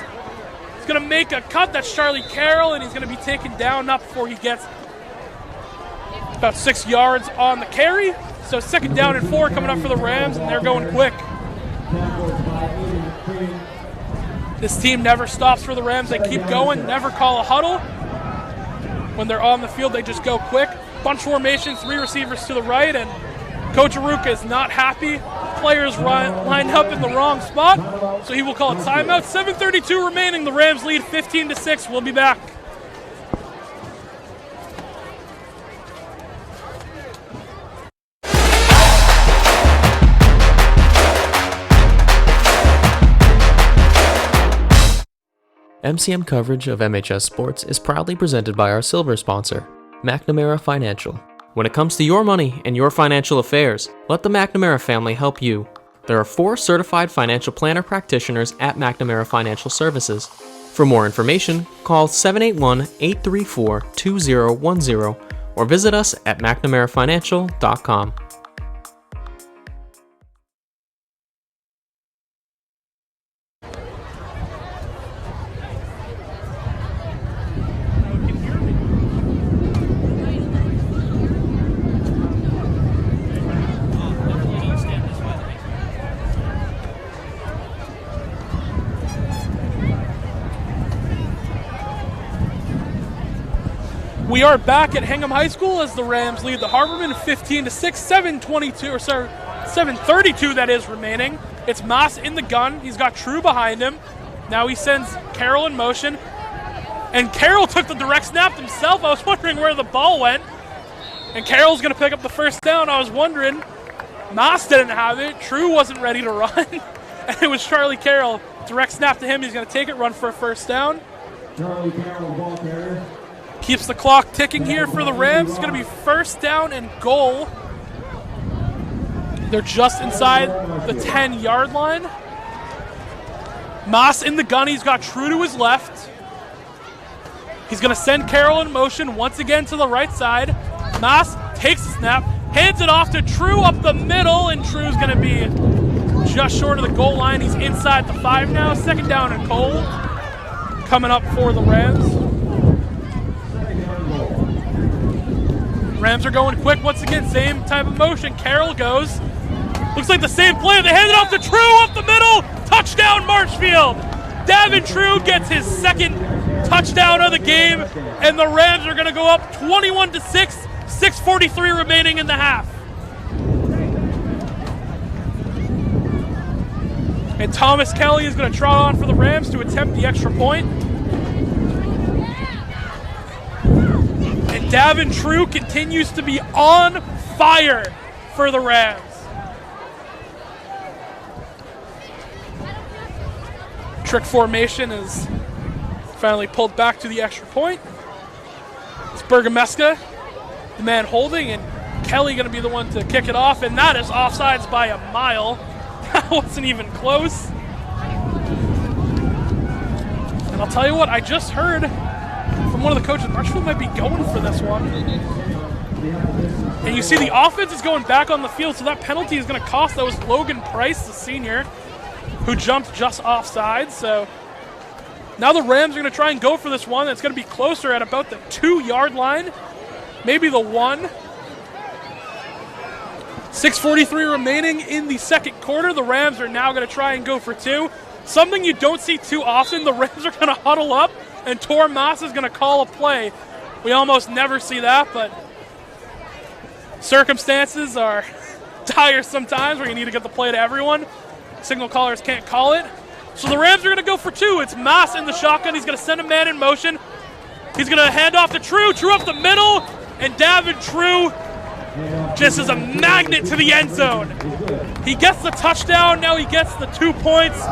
S2: He's going to make a cut. That's Charlie Carroll, and he's going to be taken down not before he gets about 6 yards on the carry. So 2nd down and 4 coming up for the Rams, and they're going quick. This team never stops for the Rams. They keep going, never call a huddle. When they're on the field, they just go quick. Bunch formation, 3 receivers to the right, and Coach Aruka is not happy. Players lined up in the wrong spot, so he will call a timeout. 7:32 remaining. The Rams lead 15-6. We'll be back.
S1: MCM coverage of MHS Sports is proudly presented by our silver sponsor, McNamara Financial. When it comes to your money and your financial affairs, let the McNamara family help you. There are 4 certified financial planner practitioners at McNamara Financial Services. For more information, call 781-834-2010 or visit us at McNamaraFinancial.com.
S2: We are back at Hingham High School as the Rams lead the Harbormen 15-6, 7:32 that is remaining. It's Maas in the gun. He's got True behind him. Now he sends Carroll in motion. And Carroll took the direct snap himself. I was wondering where the ball went. And Carroll's going to pick up the 1st down. I was wondering Moss didn't have it. True wasn't ready to run. And it was Charlie Carroll. Direct snap to him. He's going to take it, run for a first down.
S3: Charlie Carroll, ball carrier.
S2: Keeps the clock ticking here for the Rams. It's going to be first down and goal. They're just inside the 10-yard line. Moss in the gun. He's got True to his left. He's going to send Carroll in motion once again to the right side. Moss takes the snap, hands it off to True up the middle, and True's going to be just short of the goal line. He's inside the 5 now. Second down and goal coming up for the Rams. Rams are going quick once again. Same type of motion. Carroll goes. Looks like the same play. They hand it off to True up the middle. Touchdown, Marshfield. Davin True gets his second touchdown of the game, and the Rams are going to go up 21-6. 6:43 remaining in the half. And Thomas Kelly is going to trot on for the Rams to attempt the extra point. And Davin True continues to be on fire for the Rams. Trick formation is finally pulled back to the extra point. It's Bergameska, the man holding, and Kelly going to be the one to kick it off, and that is offsides by a mile. That wasn't even close. And I'll tell you what, I just heard from one of the coaches, Marshfield might be going for this one. And you see the offense is going back on the field, so that penalty is going to cost. That was Logan Price, the senior, who jumped just offside. So now the Rams are going to try and go for this one. It's going to be closer at about the 2-yard line, maybe the 1. 6:43 remaining in the second quarter. The Rams are now going to try and go for 2. Something you don't see too often. The Rams are going to huddle up, and Tor Moss is going to call a play. We almost never see that, but circumstances are dire sometimes where you need to get the play to everyone. Signal callers can't call it. So the Rams are going to go for 2. It's Moss in the shotgun. He's going to send a man in motion. He's going to hand off to True. True up the middle. And Davin True just is a magnet to the end zone. He gets the touchdown. Now he gets the 2 points.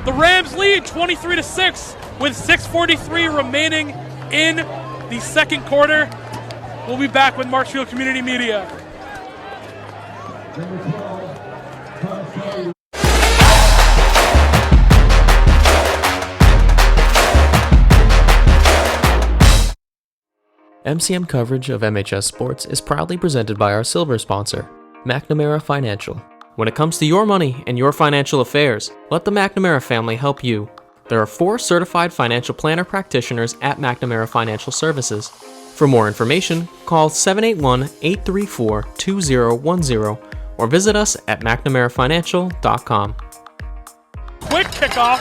S2: The Rams lead 23-6 with 6:43 remaining in the second quarter. We'll be back with Marshfield Community Media.
S1: MCM coverage of MHS Sports is proudly presented by our silver sponsor, McNamara Financial. When it comes to your money and your financial affairs, let the McNamara family help you. There are 4 certified financial planner practitioners at McNamara Financial Services. For more information, call 781-834-2010 or visit us at McNamaraFinancial.com.
S2: Quick kickoff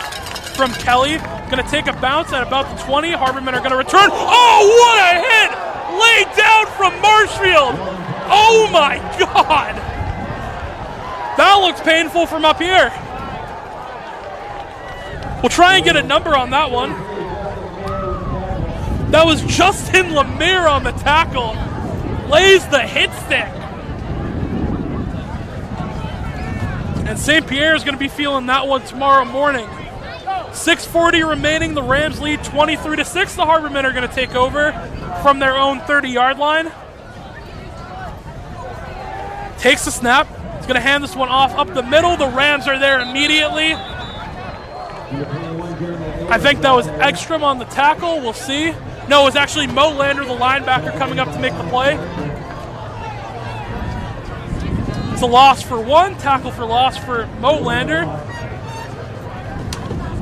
S2: from Kelly. Going to take a bounce at about the 20. Harbormen are going to return. Oh, what a hit! Laid down from Marshfield. Oh my God! That looks painful from up here. We'll try and get a number on that one. That was Justin Lemire on the tackle. Lays the hit stick. And St. Pierre is going to be feeling that one tomorrow morning. 6:40 remaining. The Rams lead 23-6. The Harbormen are going to take over from their own 30-yard line. Takes the snap. He's going to hand this one off up the middle. The Rams are there immediately. I think that was Ekstrom on the tackle. We'll see. No, it was actually Mo Lander, the linebacker, coming up to make the play. It's a loss for 1. Tackle for loss for Mo Lander.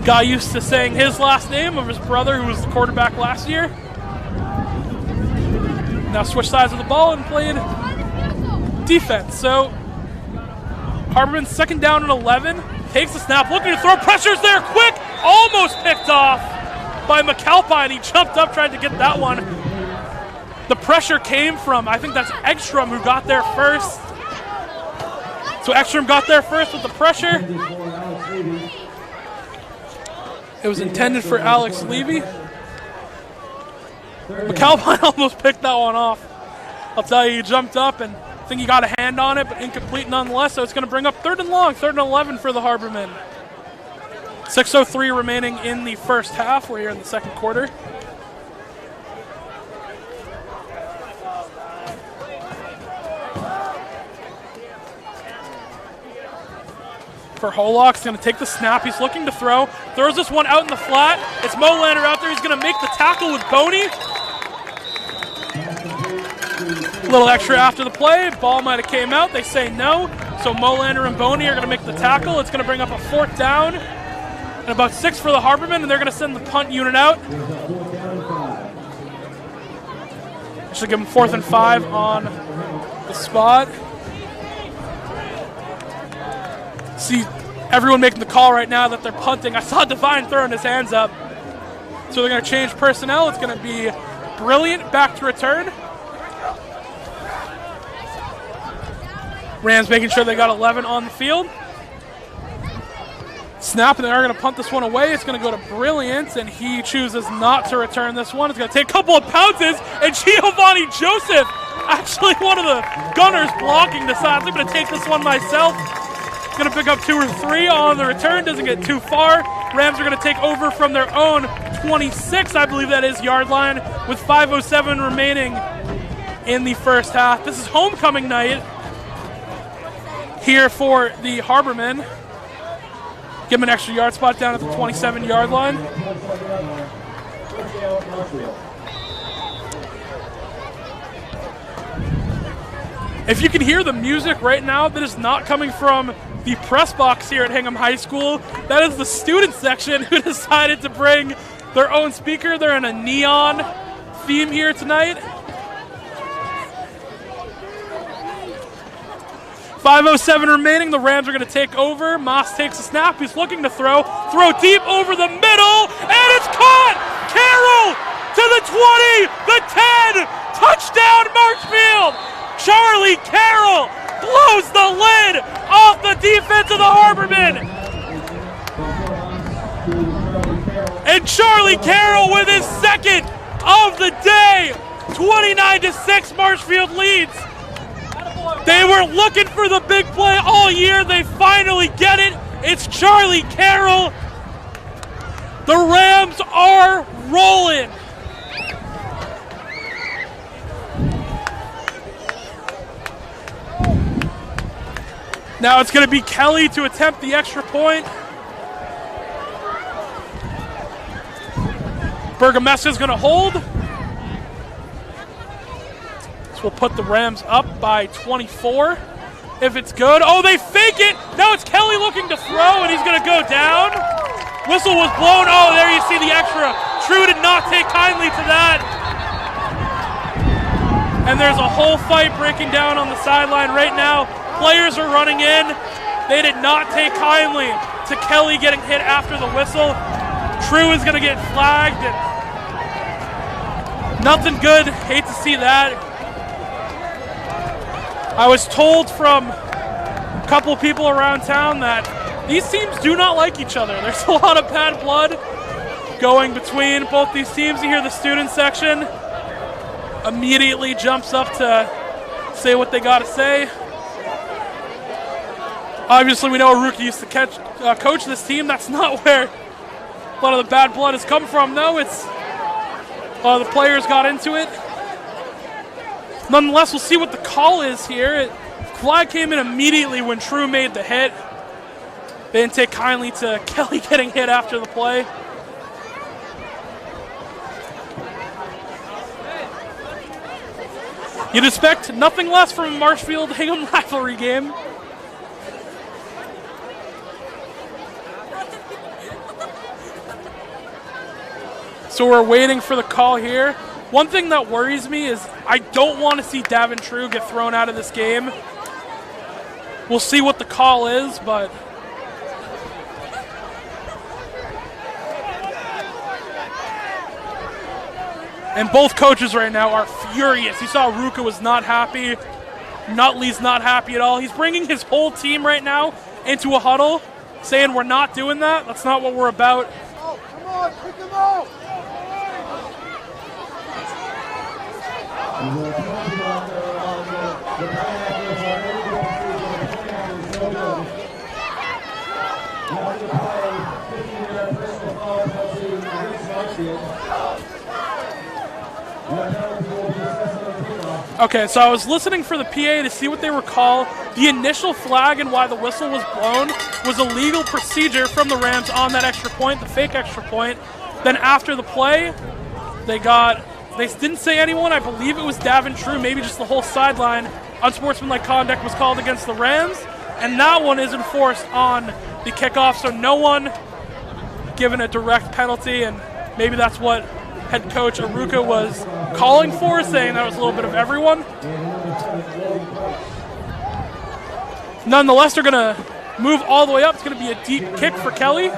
S2: Got used to saying his last name of his brother, who was the quarterback last year. Now switched sides of the ball and played defense. So Harbormen's second down and 11. Takes the snap, looking to throw. Pressure's there, quick! Almost picked off by McAlpine. He jumped up, tried to get that one. The pressure came from, I think that's Ekstrom who got there first. So Ekstrom got there first with the pressure. It was intended for Alex Levy. McAlpine almost picked that one off. I'll tell you, he jumped up and think he got a hand on it, but incomplete nonetheless. So it's going to bring up 3rd and long, 3rd and 11 for the Harbormen. 6:03 remaining in the first half. We're here in the second quarter. For Holock, he's going to take the snap. He's looking to throw. Throws this one out in the flat. It's Molander out there. He's going to make the tackle with Boney. A little extra after the play. Ball might have came out. They say no. So Molander and Boney are going to make the tackle. It's going to bring up a 4th down. And about 6 for the Harbormen, and they're going to send the punt unit out. Should give them 4th and 5 on the spot. See everyone making the call right now that they're punting. I saw Devine throwing his hands up. So they're going to change personnel. It's going to be Brilliant back to return. Rams making sure they got 11 on the field. Snap, and they are going to punt this one away. It's going to go to Brilliant, and he chooses not to return this one. It's going to take a couple of pounces, and Giovanni Joseph, actually one of the gunners blocking, decides I'm going to take this one myself. Going to pick up 2 or 3 on the return. Doesn't get too far. Rams are going to take over from their own 26, I believe that is, yard line with 5:07 remaining in the first half. This is homecoming night here for the Harbormen. Give him an extra yard spot down at the 27-yard line. If you can hear the music right now, that is not coming from the press box here at Hingham High School. That is the student section who decided to bring their own speaker. They're in a neon theme here tonight. 5:07 remaining. The Rams are going to take over. Moss takes a snap. He's looking to throw. Throw deep over the middle, and it's caught! Carroll to the 20, the 10, touchdown Marshfield! Charlie Carroll blows the lid off the defense of the Harbormen. And Charlie Carroll with his second of the day. 29-6, Marshfield leads. They were looking for the big play all year. They finally get it. It's Charlie Carroll. The Rams are rolling. Now it's going to be Kelly to attempt the extra point. Bergamessa is going to hold. This will put the Rams up by 24. If it's good. Oh, they fake it. Now it's Kelly looking to throw, and he's going to go down. Whistle was blown. Oh, there you see the extra. True did not take kindly to that. And there's a whole fight breaking down on the sideline right now. Players are running in. They did not take kindly to Kelly getting hit after the whistle. True is going to get flagged. And nothing good. Hate to see that. I was told from a couple of people around town that these teams do not like each other. There's a lot of bad blood going between both these teams. You hear the student section immediately jumps up to say what they got to say. Obviously, we know a rookie used to coach this team. That's not where a lot of the bad blood has come from, though. It's a lot of the players got into it. Nonetheless, we'll see what the call is here. Flag came in immediately when True made the hit. They didn't take kindly to Kelly getting hit after the play. You'd expect nothing less from a Marshfield-Hingham rivalry game. So we're waiting for the call here. One thing that worries me is I don't want to see Davin True get thrown out of this game. We'll see what the call is, but and both coaches right now are furious. You saw Ruka was not happy. Nutley's not happy at all. He's bringing his whole team right now into a huddle, saying we're not doing that. That's not what we're about.
S4: Oh, come on, pick them out.
S3: The
S2: Okay, so I was listening for the PA to see what they were called. The initial flag and why the whistle was blown was a legal procedure from the Rams on that extra point, the fake extra point. Then after the play, they didn't say anyone. I believe it was Davin True, maybe just the whole sideline. Unsportsmanlike conduct was called against the Rams, and that one is enforced on the kickoff, so no one given a direct penalty, and maybe that's what head coach Aruka was calling for, saying that was a little bit of everyone. Nonetheless, they're going to move all the way up. It's going to be a deep kick for Kelly.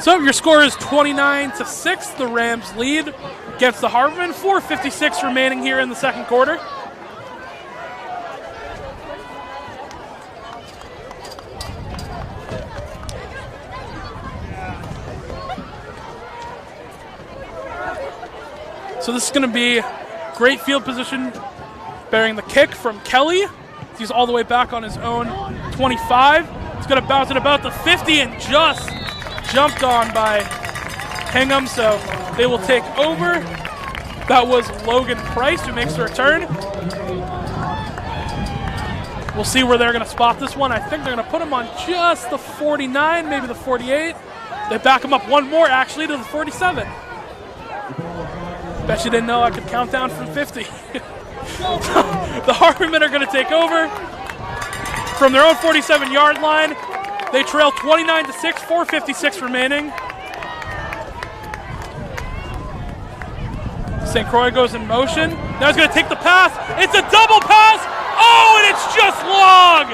S2: So your score is 29-6. The Rams lead against the Harbormen. 4:56 remaining here in the second quarter. So this is going to be great field position, bearing the kick from Kelly. He's all the way back on his own 25. He's going to bounce it about the 50 and just jumped on by Hingham, so they will take over. That was Logan Price who makes the return. We'll see where they're going to spot this one. I think they're going to put him on just the 49, maybe the 48. They back him up one more, actually, to the 47. Bet you didn't know I could count down from 50. The Harbormen are going to take over from their own 47-yard line. They trail 29-6, 4:56 remaining. St. Croix goes in motion. Now he's going to take the pass. It's a double pass. Oh, and it's just long.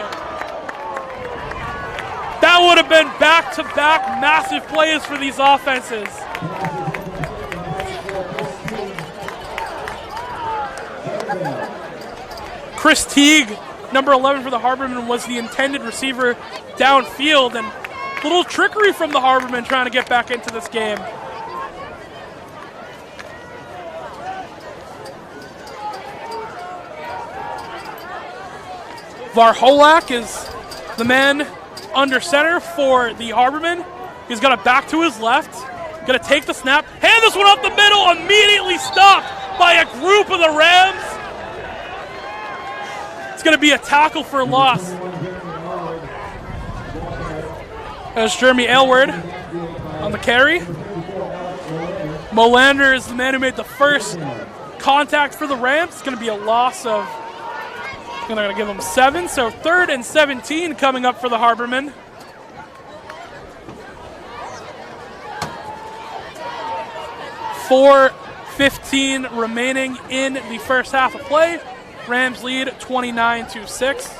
S2: That would have been back-to-back massive plays for these offenses. Chris Teague, number 11 for the Harbormen, was the intended receiver downfield, and a little trickery from the Harbormen trying to get back into this game. Varholak is the man under center for the Harbormen. He's got it back to his left. Going to take the snap. Hand this one up the middle. Immediately stopped by a group of the Rams. It's going to be a tackle for a loss. There's Jeremy Aylward on the carry. Molander is the man who made the first contact for the Rams. It's going to be a loss of, they're going to give them 7. So 3rd and 17 coming up for the Harbormen. .4:15 remaining in the first half of play. Rams lead 29-6.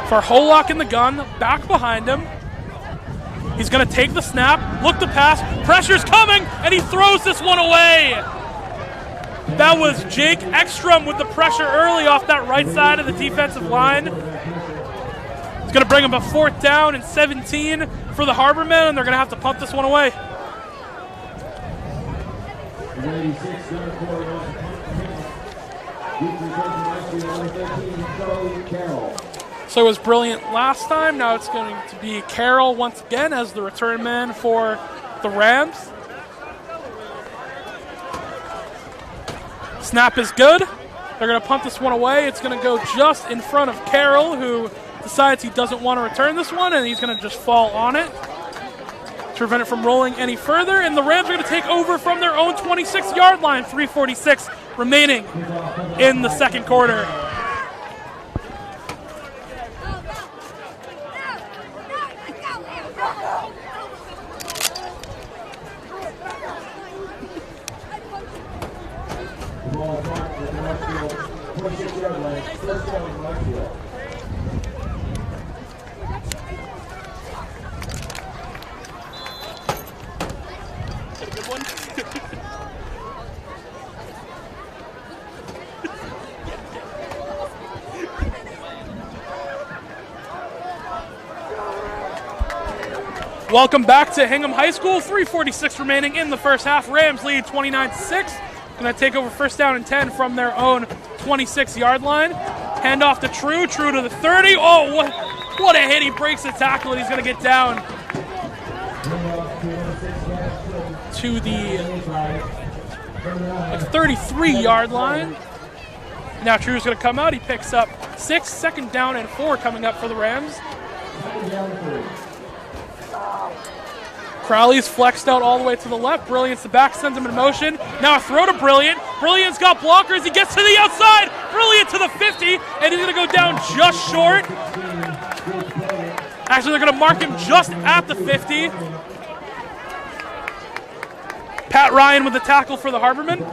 S2: For Hollock in the gun, back behind him. He's going to take the snap, look to pass, pressure's coming, and he throws this one away. That was Jake Ekstrom with the pressure early off that right side of the defensive line. It's going to bring him a 4th down and 17 for the Harbormen, and they're going to have to punt this one away. So it was brilliant last time. Now it's going to be Carroll once again as the return man for the Rams. Snap is good. They're going to punt this one away. It's going to go just in front of Carroll, who decides he doesn't want to return this one, and he's going to just fall on it to prevent it from rolling any further. And the Rams are going to take over from their own 26-yard line. 3:46 remaining in the second quarter. Welcome back to Hingham High School. 3:46 remaining in the first half. Rams lead 29-6. Going to take over first down and 10 from their own 26-yard line. Hand off to True. True to the 30. Oh, what a hit. He breaks the tackle, and he's going to get down to the 33-yard line. Now True's going to come out. He picks up 6. Second down and 4 coming up for the Rams. Crowley's flexed out all the way to the left. Brilliant's the back, sends him in motion. Now a throw to Brilliant. Brilliant's got blockers. He gets to the outside. Brilliant to the 50, and he's going to go down just short. Actually, they're going to mark him just at the 50. Pat Ryan with the tackle for the Harbormen.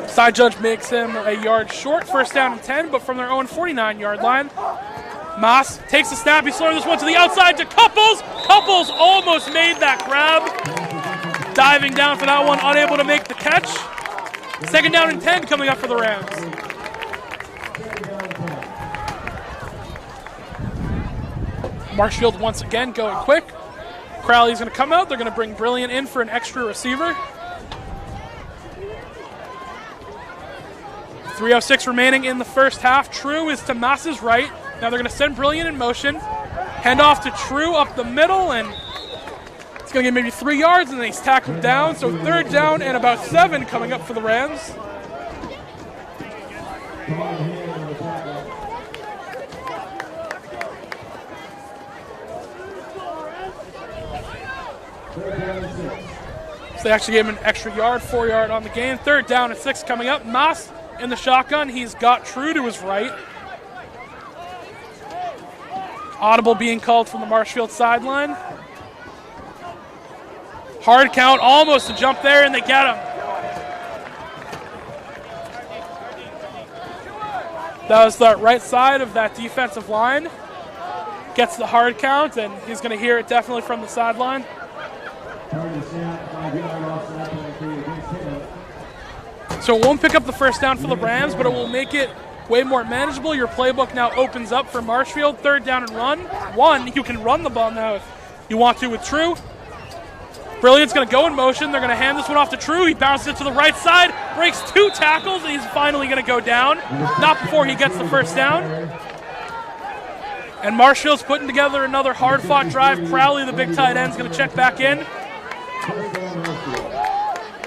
S2: Side judge makes him a yard short. First down and 10, but from their own 49-yard line. Moss takes the snap. He's throwing this one to the outside to Couples. Couples almost made that grab. Diving down for that one, unable to make the catch. Second down and 10 coming up for the Rams. Marshfield once again going quick. Crowley's going to come out. They're going to bring Brilliant in for an extra receiver. 3:06 remaining in the first half. True is to Moss's right. Now they're going to send Brilliant in motion. Hand off to True up the middle, and it's going to get maybe 3 yards, and then he's tackled down. So third down and about 7 coming up for the Rams. So they actually gave him an extra yard, 4 yard on the gain. Third down and 6 coming up. Moss in the shotgun. He's got True to his right. Audible being called from the Marshfield sideline. Hard count, almost a jump there, and they get him. That was the right side of that defensive line. Gets the hard count, and he's going to hear it definitely from the sideline. So it won't pick up the first down for the Rams, but it will make it way more manageable. Your playbook now opens up for Marshfield. Third down and run. You can run the ball now if you want to with True. Brilliant's going to go in motion. They're going to hand this one off to True. He bounces it to the right side, breaks 2 tackles, and he's finally going to go down. Not before he gets the first down. And Marshfield's putting together another hard-fought drive. Crowley, the big tight end, is going to check back in.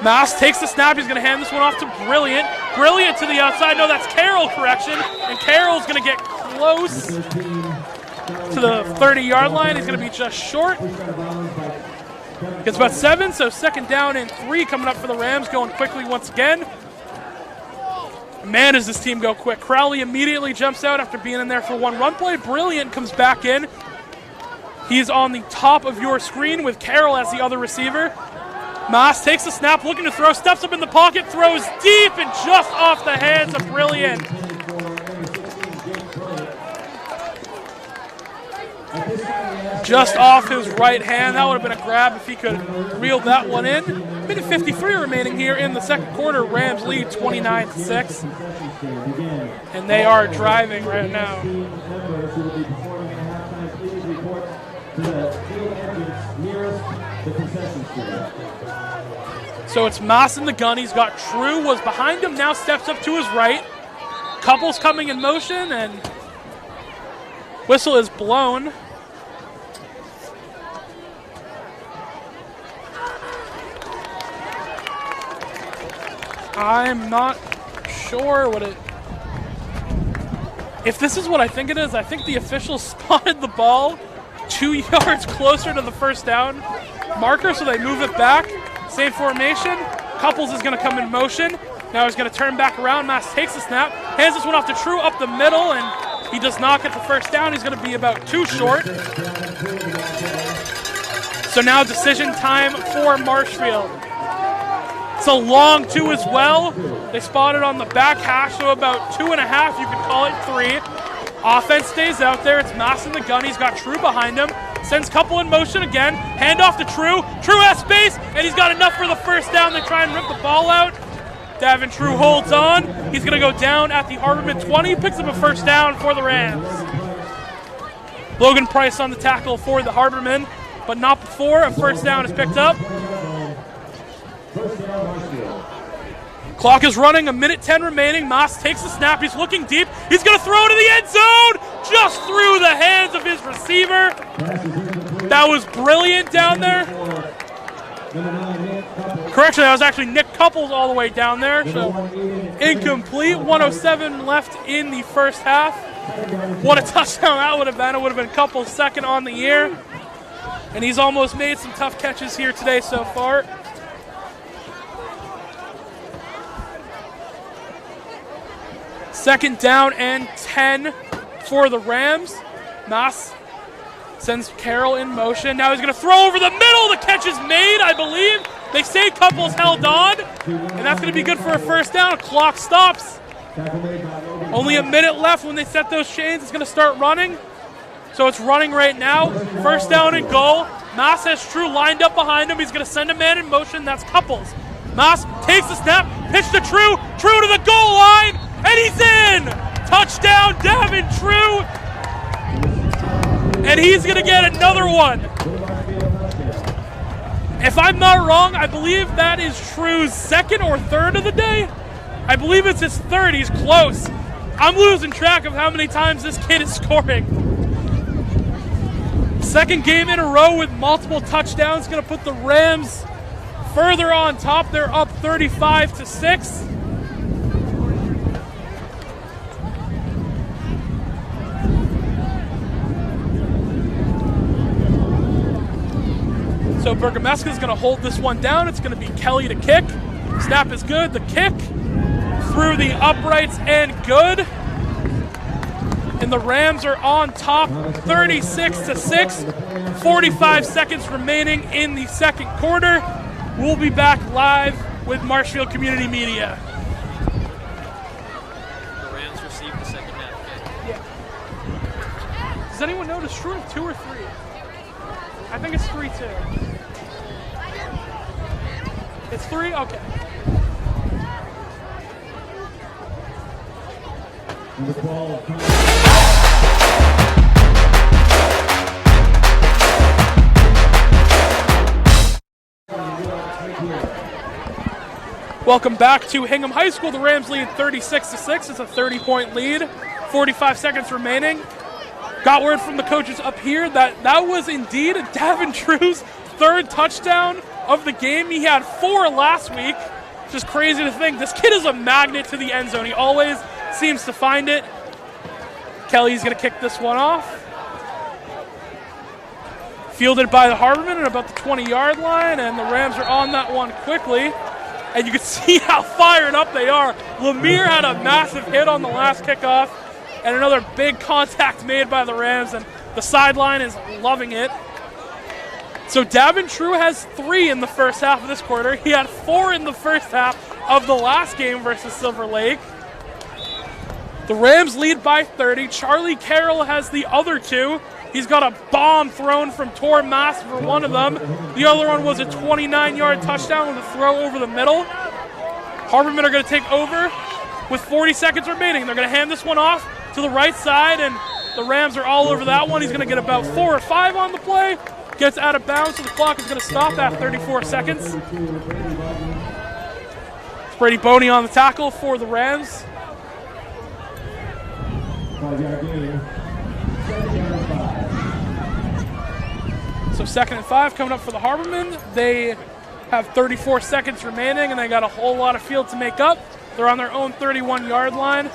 S2: Moss takes the snap. He's going to hand this one off to Brilliant. Brilliant to the outside. No, that's Carroll, correction. And Carroll's going to get close to the 30-yard line. He's going to be just short. Gets about 7, so second down and 3 coming up for the Rams, going quickly once again. Man, does this team go quick. Crowley immediately jumps out after being in there for one run play. Brilliant comes back in. He's on the top of your screen with Carroll as the other receiver. Moss takes the snap, looking to throw, steps up in the pocket, throws deep and just off the hands of Brilliant. Just off his right hand. That would have been a grab if he could reel that one in. Minute 53 remaining here in the second quarter. Rams lead 29-6. And they are driving right now. So it's Moss in the gun. He's got True, was behind him, now steps up to his right. Couples coming in motion, and whistle is blown. I'm not sure what it... If this is what I think it is, I think the officials spotted the ball 2 yards closer to the first down marker, so they move it back. Same formation. Couples is going to come in motion. Now he's going to turn back around. Moss takes the snap, hands this one off to True up the middle, and he does not get the first down. He's going to be about 2 short. So now decision time for Marshfield. It's a long 2 as well. They spotted on the back hash, so about 2.5. You could call it 3. Offense stays out there. It's Moss in the gun. He's got True behind him. Sends Couple in motion again. Hand off to True. True has space, and he's got enough for the first down. They try and rip the ball out. Davin True holds on. He's going to go down at the Harbormen 20. Picks up a first down for the Rams. Logan Price on the tackle for the Harbormen, but not before a first down is picked up. Clock is running, 1:10 remaining. Moss takes the snap, he's looking deep. He's gonna throw to the end zone, just through the hands of his receiver. That was brilliant down there. Correction, that was actually Nick Couples all the way down there, so incomplete. 1:07 left in the first half. What a touchdown that would have been. It would have been Couples second on the year. And he's almost made some tough catches here today so far. Second down and 10 for the Rams. Moss sends Carroll in motion. Now he's going to throw over the middle. The catch is made, I believe. They say Couples held on, and that's going to be good for a first down. Clock stops. Only a minute left when they set those chains. It's going to start running. So it's running right now. First down and goal. Moss has True lined up behind him. He's going to send a man in motion. That's Couples. Moss takes the snap, pitch to True. True to the goal line, and he's in. Touchdown, Davin True. And he's going to get another one. If I'm not wrong, I believe that is True's second or third of the day. I believe it's his third. He's close. I'm losing track of how many times this kid is scoring. Second game in a row with multiple touchdowns. Going to put the Rams further on top. They're up 35-6. So Bergameska's going to hold this one down. It's going to be Kelly to kick. Snap is good. The kick through the uprights and good. And the Rams are on top 36-6. 45 seconds remaining in the second quarter. We'll be back live with Marshfield Community Media.
S1: The Rams received the second half kick.
S2: Yeah. Does anyone know, does True have 2 or 3? I think it's 3-2. It's 3? Okay. Welcome back to Hingham High School. The Rams lead 36-6. It's a 30-point lead. 45 seconds remaining. Got word from the coaches up here that was indeed Davin True's third touchdown of the game. He had 4 last week. Just crazy to think. This kid is a magnet to the end zone. He always seems to find it. Kelly's going to kick this one off. Fielded by the Harbormen at about the 20-yard line, and the Rams are on that one quickly. And you can see how fired up they are. Lemire had a massive hit on the last kickoff, and another big contact made by the Rams, and the sideline is loving it. So Davin True has 3 in the first half of this quarter. He had 4 in the first half of the last game versus Silver Lake. The Rams lead by 30. Charlie Carroll has the other 2. He's got a bomb thrown from Tor Mass for one of them. The other one was a 29-yard touchdown with a throw over the middle. Harbormen are going to take over with 40 seconds remaining. They're going to hand this one off to the right side, and the Rams are all over that one. He's going to get about 4 or 5 on the play. Gets out of bounds, so the clock is going to stop at 34 seconds. It's Brady Boney on the tackle for the Rams. So 2nd and 5 coming up for the Harbormen. They have 34 seconds remaining, and they got a whole lot of field to make up. They're on their own 31-yard line.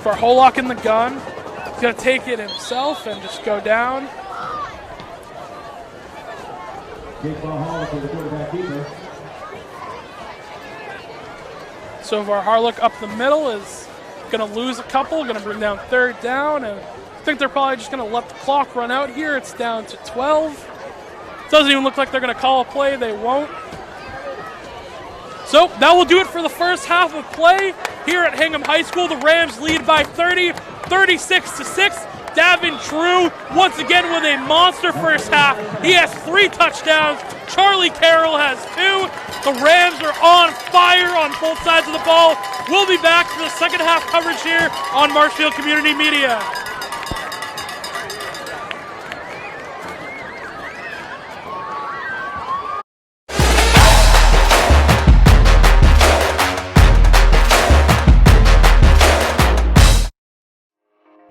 S2: Varholak in the gun. He's going to take it himself and just go down. So Varholak up the middle is going to lose a couple, going to bring down 3rd down, and I think they're probably just going to let the clock run out here. It's down to 12. Doesn't even look like they're going to call a play. They won't. So that will do it for the first half of play here at Hingham High School. The Rams lead by 30, 36-6. Davin True, once again with a monster first half. He has 3 touchdowns. Charlie Carroll has 2. The Rams are on fire on both sides of the ball. We'll be back for the second half coverage here on Marshfield Community Media.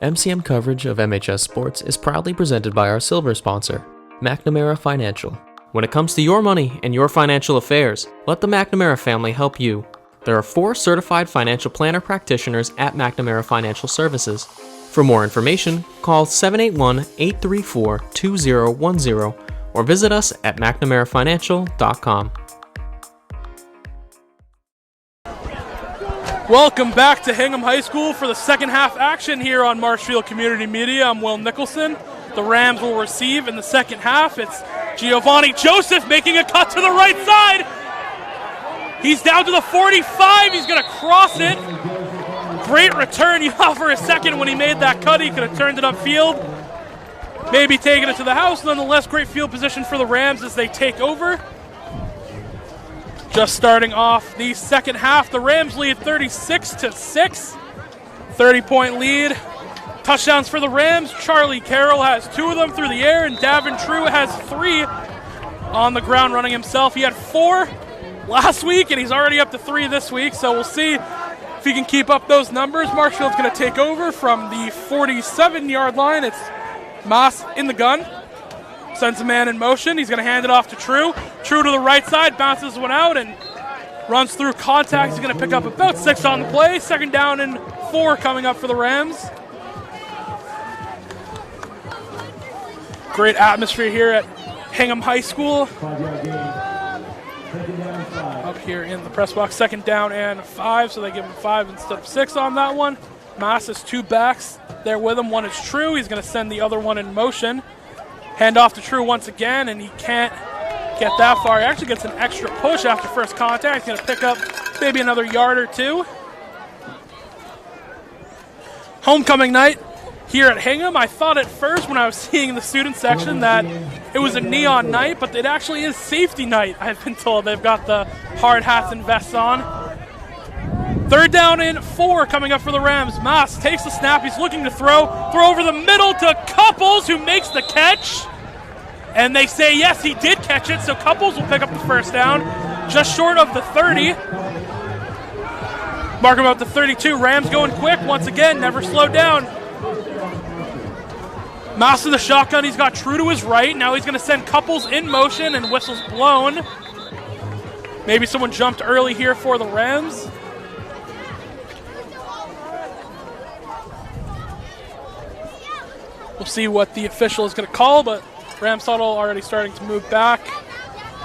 S1: MCM coverage of MHS Sports is proudly presented by our silver sponsor, McNamara Financial. When it comes to your money and your financial affairs, let the McNamara family help you. There are 4 certified financial planner practitioners at McNamara Financial Services. For more information, call 781-834-2010 or visit us at McNamaraFinancial.com.
S2: Welcome back to Hingham High School for the second half action here on Marshfield Community Media. I'm Will Nicholson. The Rams will receive in the second half. It's Giovanni Joseph making a cut to the right side. He's down to the 45. He's going to cross it. Great return. You thought for a second when he made that cut he could have turned it upfield. Maybe taken it to the house. Nonetheless, great field position for the Rams as they take over. Just starting off the second half, the Rams lead 36-6. 30-point lead. Touchdowns for the Rams. Charlie Carroll has 2 of them through the air, and Davin True has 3 on the ground running himself. He had 4 last week, and he's already up to 3 this week, so we'll see if he can keep up those numbers. Marshfield's going to take over from the 47-yard line. It's Moss in the gun. Sends a man in motion. He's going to hand it off to True. True to the right side, bounces one out and runs through contact. He's going to pick up about 6 on the play. Second down and 4 coming up for the Rams. Great atmosphere here at Hingham High School. Up here in the press box, second down and 5, so they give him 5 instead of 6 on that one. Mass has 2 backs there with him. One is True. He's going to send the other one in motion. Hand off to True once again, and he can't get that far. He actually gets an extra push after first contact. He's going to pick up maybe another yard or 2. Homecoming night here at Hingham. I thought at first when I was seeing the student section that it was a neon night, but it actually is safety night, I've been told. They've got the hard hats and vests on. Third down and 4 coming up for the Rams. Maas takes the snap. He's looking to throw over the middle to Couples, who makes the catch. And they say, yes, he did catch it, so Couples will pick up the first down, just short of the 30. Mark him out to 32. Rams going quick once again, never slowed down. Maas to the shotgun. He's got True to his right. Now he's going to send Couples in motion, and whistle's blown. Maybe someone jumped early here for the Rams. We'll see what the official is going to call, but Rams Huddle already starting to move back.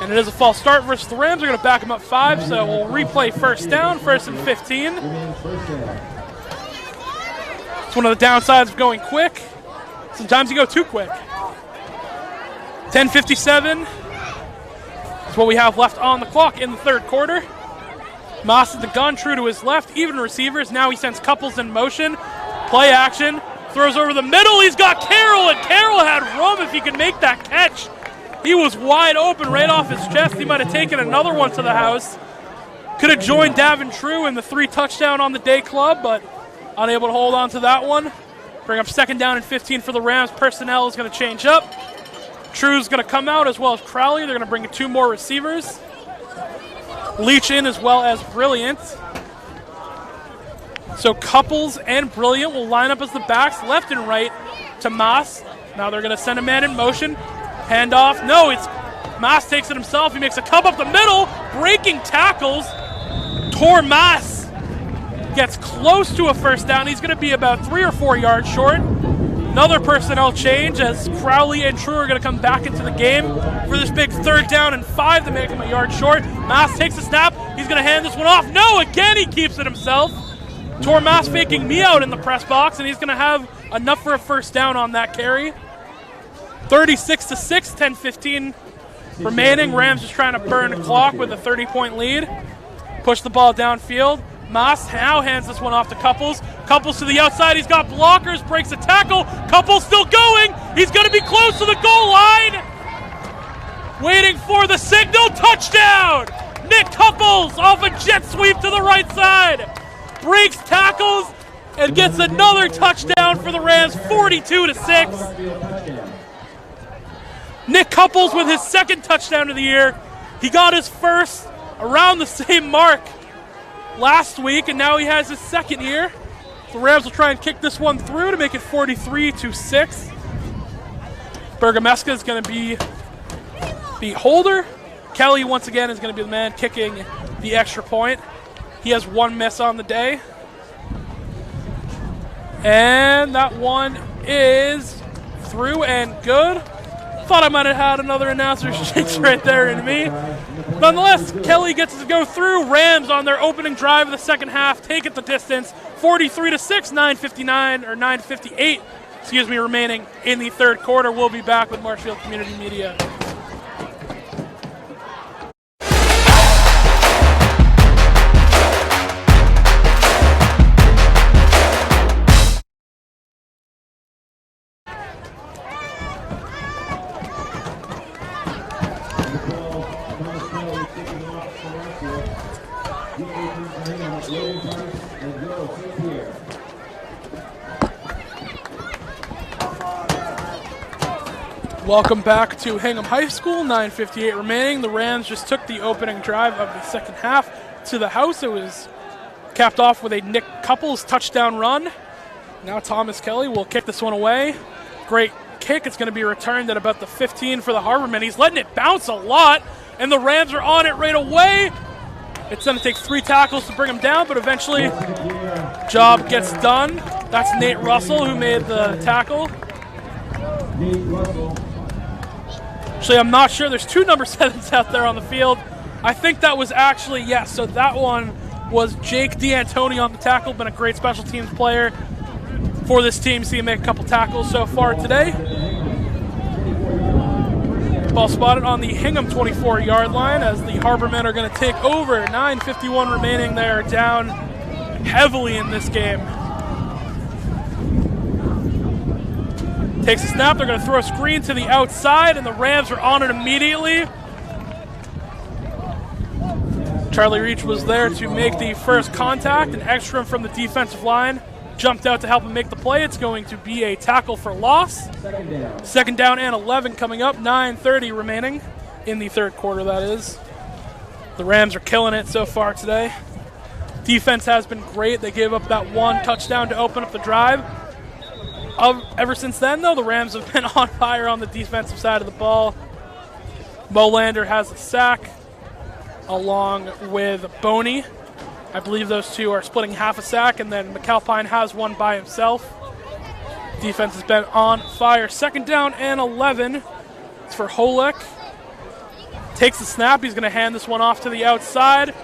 S2: And it is a false start versus the Rams. They're going to back him up 5, so we'll replay first down, 1st and 15. It's one of the downsides of going quick. Sometimes you go too quick. 10:57 is what we have left on the clock in the third quarter. Moss at the gun, True to his left, even receivers. Now he sends Couples in motion. Play action. Throws over the middle. He's got Carroll, and Carroll had room if he could make that catch. He was wide open right off his chest. He might have taken another one to the house. Could have joined Davin True in the 3 touchdown on the day club, but unable to hold on to that one. Bring up second down and 15 for the Rams. Personnel is going to change up. True's going to come out as well as Crowley. They're going to bring 2 more receivers. Leach in as well as Brilliant. So Couples and Brilliant will line up as the backs, left and right to Maas. Now they're going to send a man in motion. Hand off. No, it's Maas takes it himself. He makes a cup up the middle. Breaking tackles. Tor Maas gets close to a first down. He's going to be about 3 or 4 yards short. Another personnel change as Crowley and True are going to come back into the game for this big 3rd down and 5 to make him a yard short. Maas takes the snap. He's going to hand this one off. No, again he keeps it himself. Tor Maas faking me out in the press box, and he's going to have enough for a first down on that carry. 36-6, 10:15 remaining. Rams just trying to burn the clock with a 30-point lead. Push the ball downfield. Maas now hands this one off to Couples. Couples to the outside. He's got blockers, breaks a tackle. Couples still going. He's going to be close to the goal line. Waiting for the signal. Touchdown! Nick Couples off a jet sweep to the right side. Breaks tackles and gets another touchdown for the Rams, 42-6. Nick Couples with his second touchdown of the year. He got his first around the same mark last week, and now he has his second here. The Rams will try and kick this one through to make it 43-6. Bergameska is going to be the holder. Kelly, once again, is going to be the man kicking the extra point. He has one miss on the day. And that one is through and good. Thought I might have had another announcer's jinx right there in me. Nonetheless, Kelly gets to go through. Rams on their opening drive of the second half take it the distance, 43-6, 9:58 remaining in the third quarter. We'll be back with Marshfield Community Media. Welcome back to Hingham High School, 9:58 remaining. The Rams just took the opening drive of the second half to the house. It was capped off with a Nick Couples touchdown run. Now Thomas Kelly will kick this one away. Great kick. It's going to be returned at about the 15 for the Harbormen. He's letting it bounce a lot, and the Rams are on it right away. It's going to take 3 tackles to bring him down, but eventually job gets done. That's Nate Russell who made the tackle.
S3: Nate Russell.
S2: Actually, I'm not sure. There's 2 number 7s out there on the field. I think that was actually, yes, so that one was Jake D'Antoni on the tackle. Been a great special teams player for this team. See him make a couple tackles so far today. Ball spotted on the Hingham 24-yard line as the Harbormen are going to take over. 9:51 remaining. They are down heavily in this game. Takes a snap. They're going to throw a screen to the outside, and the Rams are on it immediately. Charlie Reach was there to make the first contact. An extra from the defensive line jumped out to help him make the play. It's going to be a tackle for loss. Second down and 11 coming up. 9:30 remaining in the third quarter, that is. The Rams are killing it so far today. Defense has been great. They gave up that 1 touchdown to open up the drive. Ever since then, though, the Rams have been on fire on the defensive side of the ball. Molander has a sack along with Boney. I believe those two are splitting half a sack, and then McAlpine has one by himself. Defense has been on fire. Second down and 11. It's for Holick. Takes the snap. He's going to hand this one off to the outside.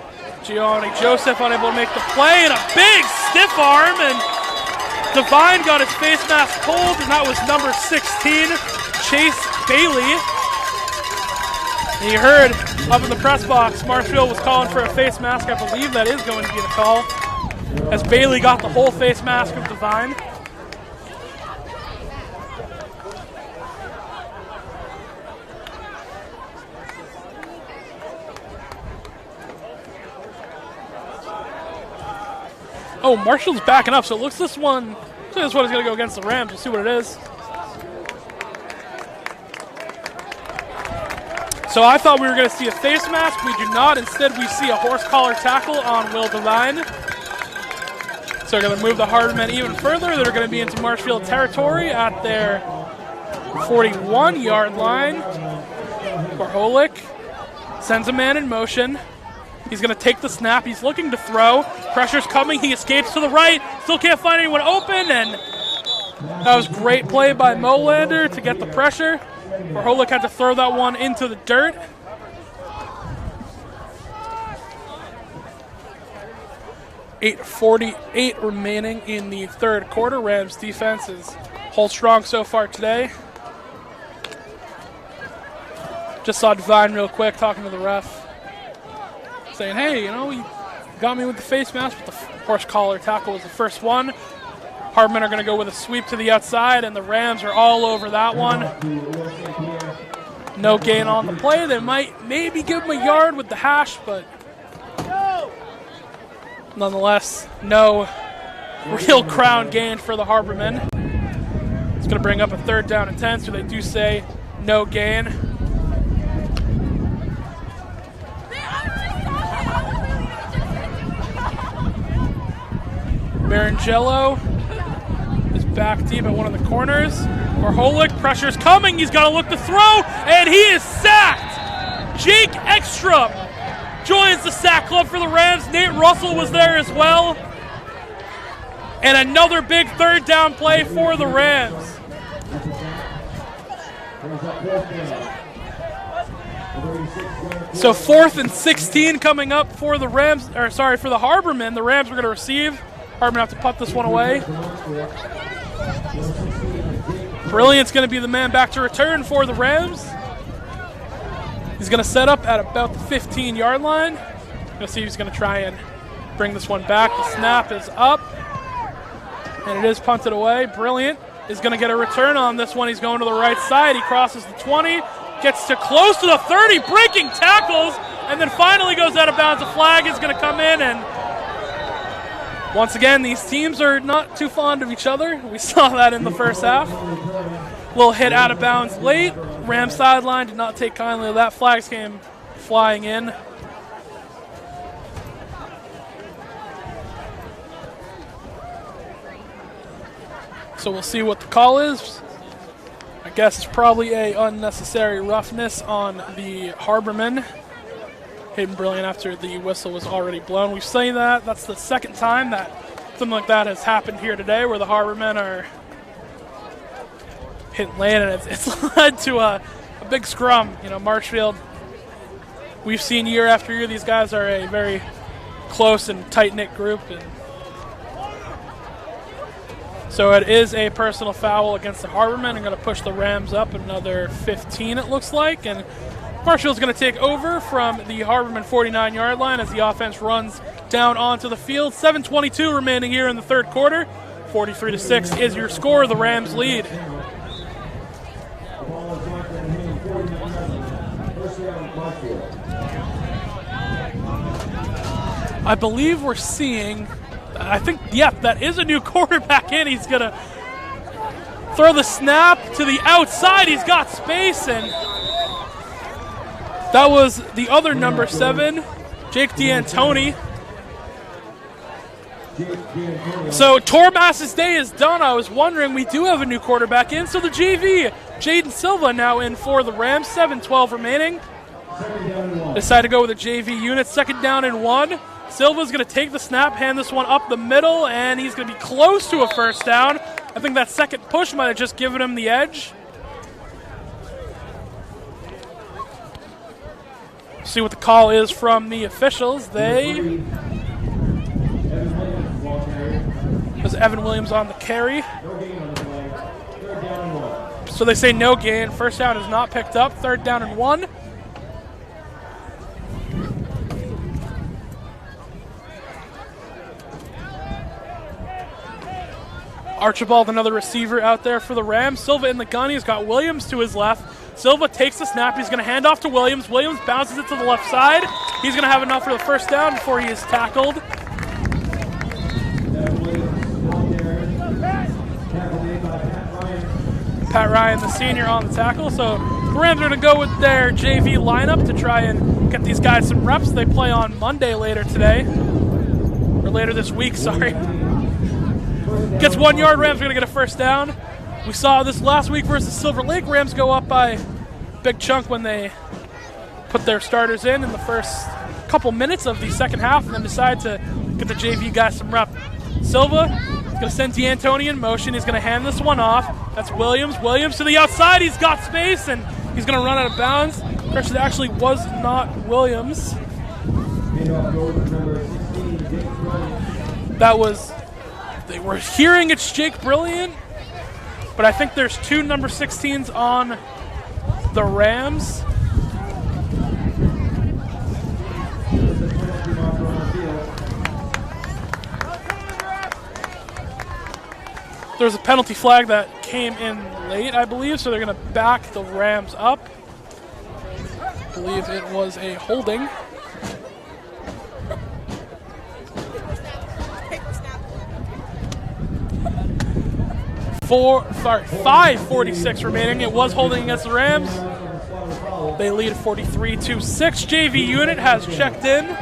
S2: Giovanni Joseph unable to make the play, and a big stiff arm, and Devine got his face mask pulled, and that was number 16, Chase Bailey. And you heard up in the press box, Marshfield was calling for a face mask. I believe that is going to be the call, as Bailey got the whole face mask of Devine. Oh, Marshall's backing up, so it looks this one is going to go against the Rams. We'll see what it is. So I thought we were going to see a face mask. We do not. Instead, we see a horse collar tackle on Will Devine. So they're going to move the Harbormen even further. They're going to be into Marshfield territory at their 41-yard line. Holick sends a man in motion. He's going to take the snap. He's looking to throw. Pressure's coming. He escapes to the right. Still can't find anyone open. And that was great play by Molander to get the pressure. Holick had to throw that one into the dirt. .48 remaining in the third quarter. Rams defense is hold strong so far today. Just saw Devine real quick talking to the ref, saying, hey, you know, he got me with the face mask, but the horse collar tackle was the first one. Harbormen are going to go with a sweep to the outside, and the Rams are all over that one. No gain on the play. They might maybe give him a yard with the hash, but nonetheless, no real crown gain for the Harbormen. It's going to bring up a 3rd down and 10, so they do say no gain. Marangello is back deep at one of the corners. Orholik, pressure's coming. He's got to look to throw, and he is sacked. Jake Ekstrom joins the sack club for the Rams. Nate Russell was there as well. And another big 3rd down play for the Rams. So 4th and 16 coming up for the Rams, or sorry, for the Harbormen. The Rams are going to receive. Harbormen have to punt this one away. Brilliant's going to be the man back to return for the Rams. He's going to set up at about the 15-yard line. You'll see he's going to try and bring this one back. The snap is up, and it is punted away. Brilliant is going to get a return on this one. He's going to the right side. He crosses the 20, gets to close to the 30, breaking tackles, and then finally goes out of bounds. A flag is going to come in, and once again, these teams are not too fond of each other. We saw that in the first half. Little hit out of bounds late. Rams sideline did not take kindly to that. Flags came flying in. So we'll see what the call is. I guess it's probably a unnecessary roughness on the Harbormen. Hitting Brilliant after the whistle was already blown. We've seen that. That's the 2nd time that something like that has happened here today, where the Harbormen are hitting late, and it's led to a big scrum. You know, Marshfield, we've seen year after year, these guys are a very close and tight-knit group. And so it is a personal foul against the Harbormen. I'm going to push the Rams up another 15, it looks like. And Marshall's going to take over from the Harbormen 49-yard line as the offense runs down onto the field. 7:22 remaining here in the 3rd quarter. 43-6 is your score. The Rams lead. I believe we're seeing, I think, yeah, that is a new quarterback in. He's going to throw the snap to the outside. He's got space, and that was the other number 7, Jake D'Antoni. So Tormas's day is done. I was wondering, we do have a new quarterback in. So the JV, Jaden Silva, now in for the Rams. 7:12 remaining. Decide to go with a JV unit. 2nd down and 1. Silva's going to take the snap, hand this one up the middle, and he's going to be close to a 1st down. I think that 2nd push might have just given him the edge. See what the call is from the officials. There's Evan Williams on the carry. So they say no gain. 1st down is not picked up. 3rd down and 1. Archibald, another receiver out there for the Rams. Silva in the gun. He's got Williams to his left. Silva takes the snap. He's going to hand off to Williams. Williams bounces it to the left side. He's going to have enough for the 1st down before he is tackled. Pat Ryan, the senior, on the tackle. So the Rams are going to go with their JV lineup to try and get these guys some reps. They play on Monday later today. Or later this week, sorry. Gets 1 yard. Rams are going to get a 1st down. We saw this last week versus Silver Lake. Rams go up by a big chunk when they put their starters in the first couple minutes of the 2nd half, and then decide to get the JV guys some rep. Silva is going to send D'Antoni in motion. He's going to hand this one off. That's Williams. Williams to the outside. He's got space, and he's going to run out of bounds. Correction, it actually was not Williams. That was, they were hearing it's Jake Brilliant, but I think there's 2 number 16s on the Rams. There's a penalty flag that came in late, I believe, so they're going to back the Rams up. I believe it was a holding. 5:46 remaining. It was holding against the Rams. They lead 43-6. JV unit has checked in.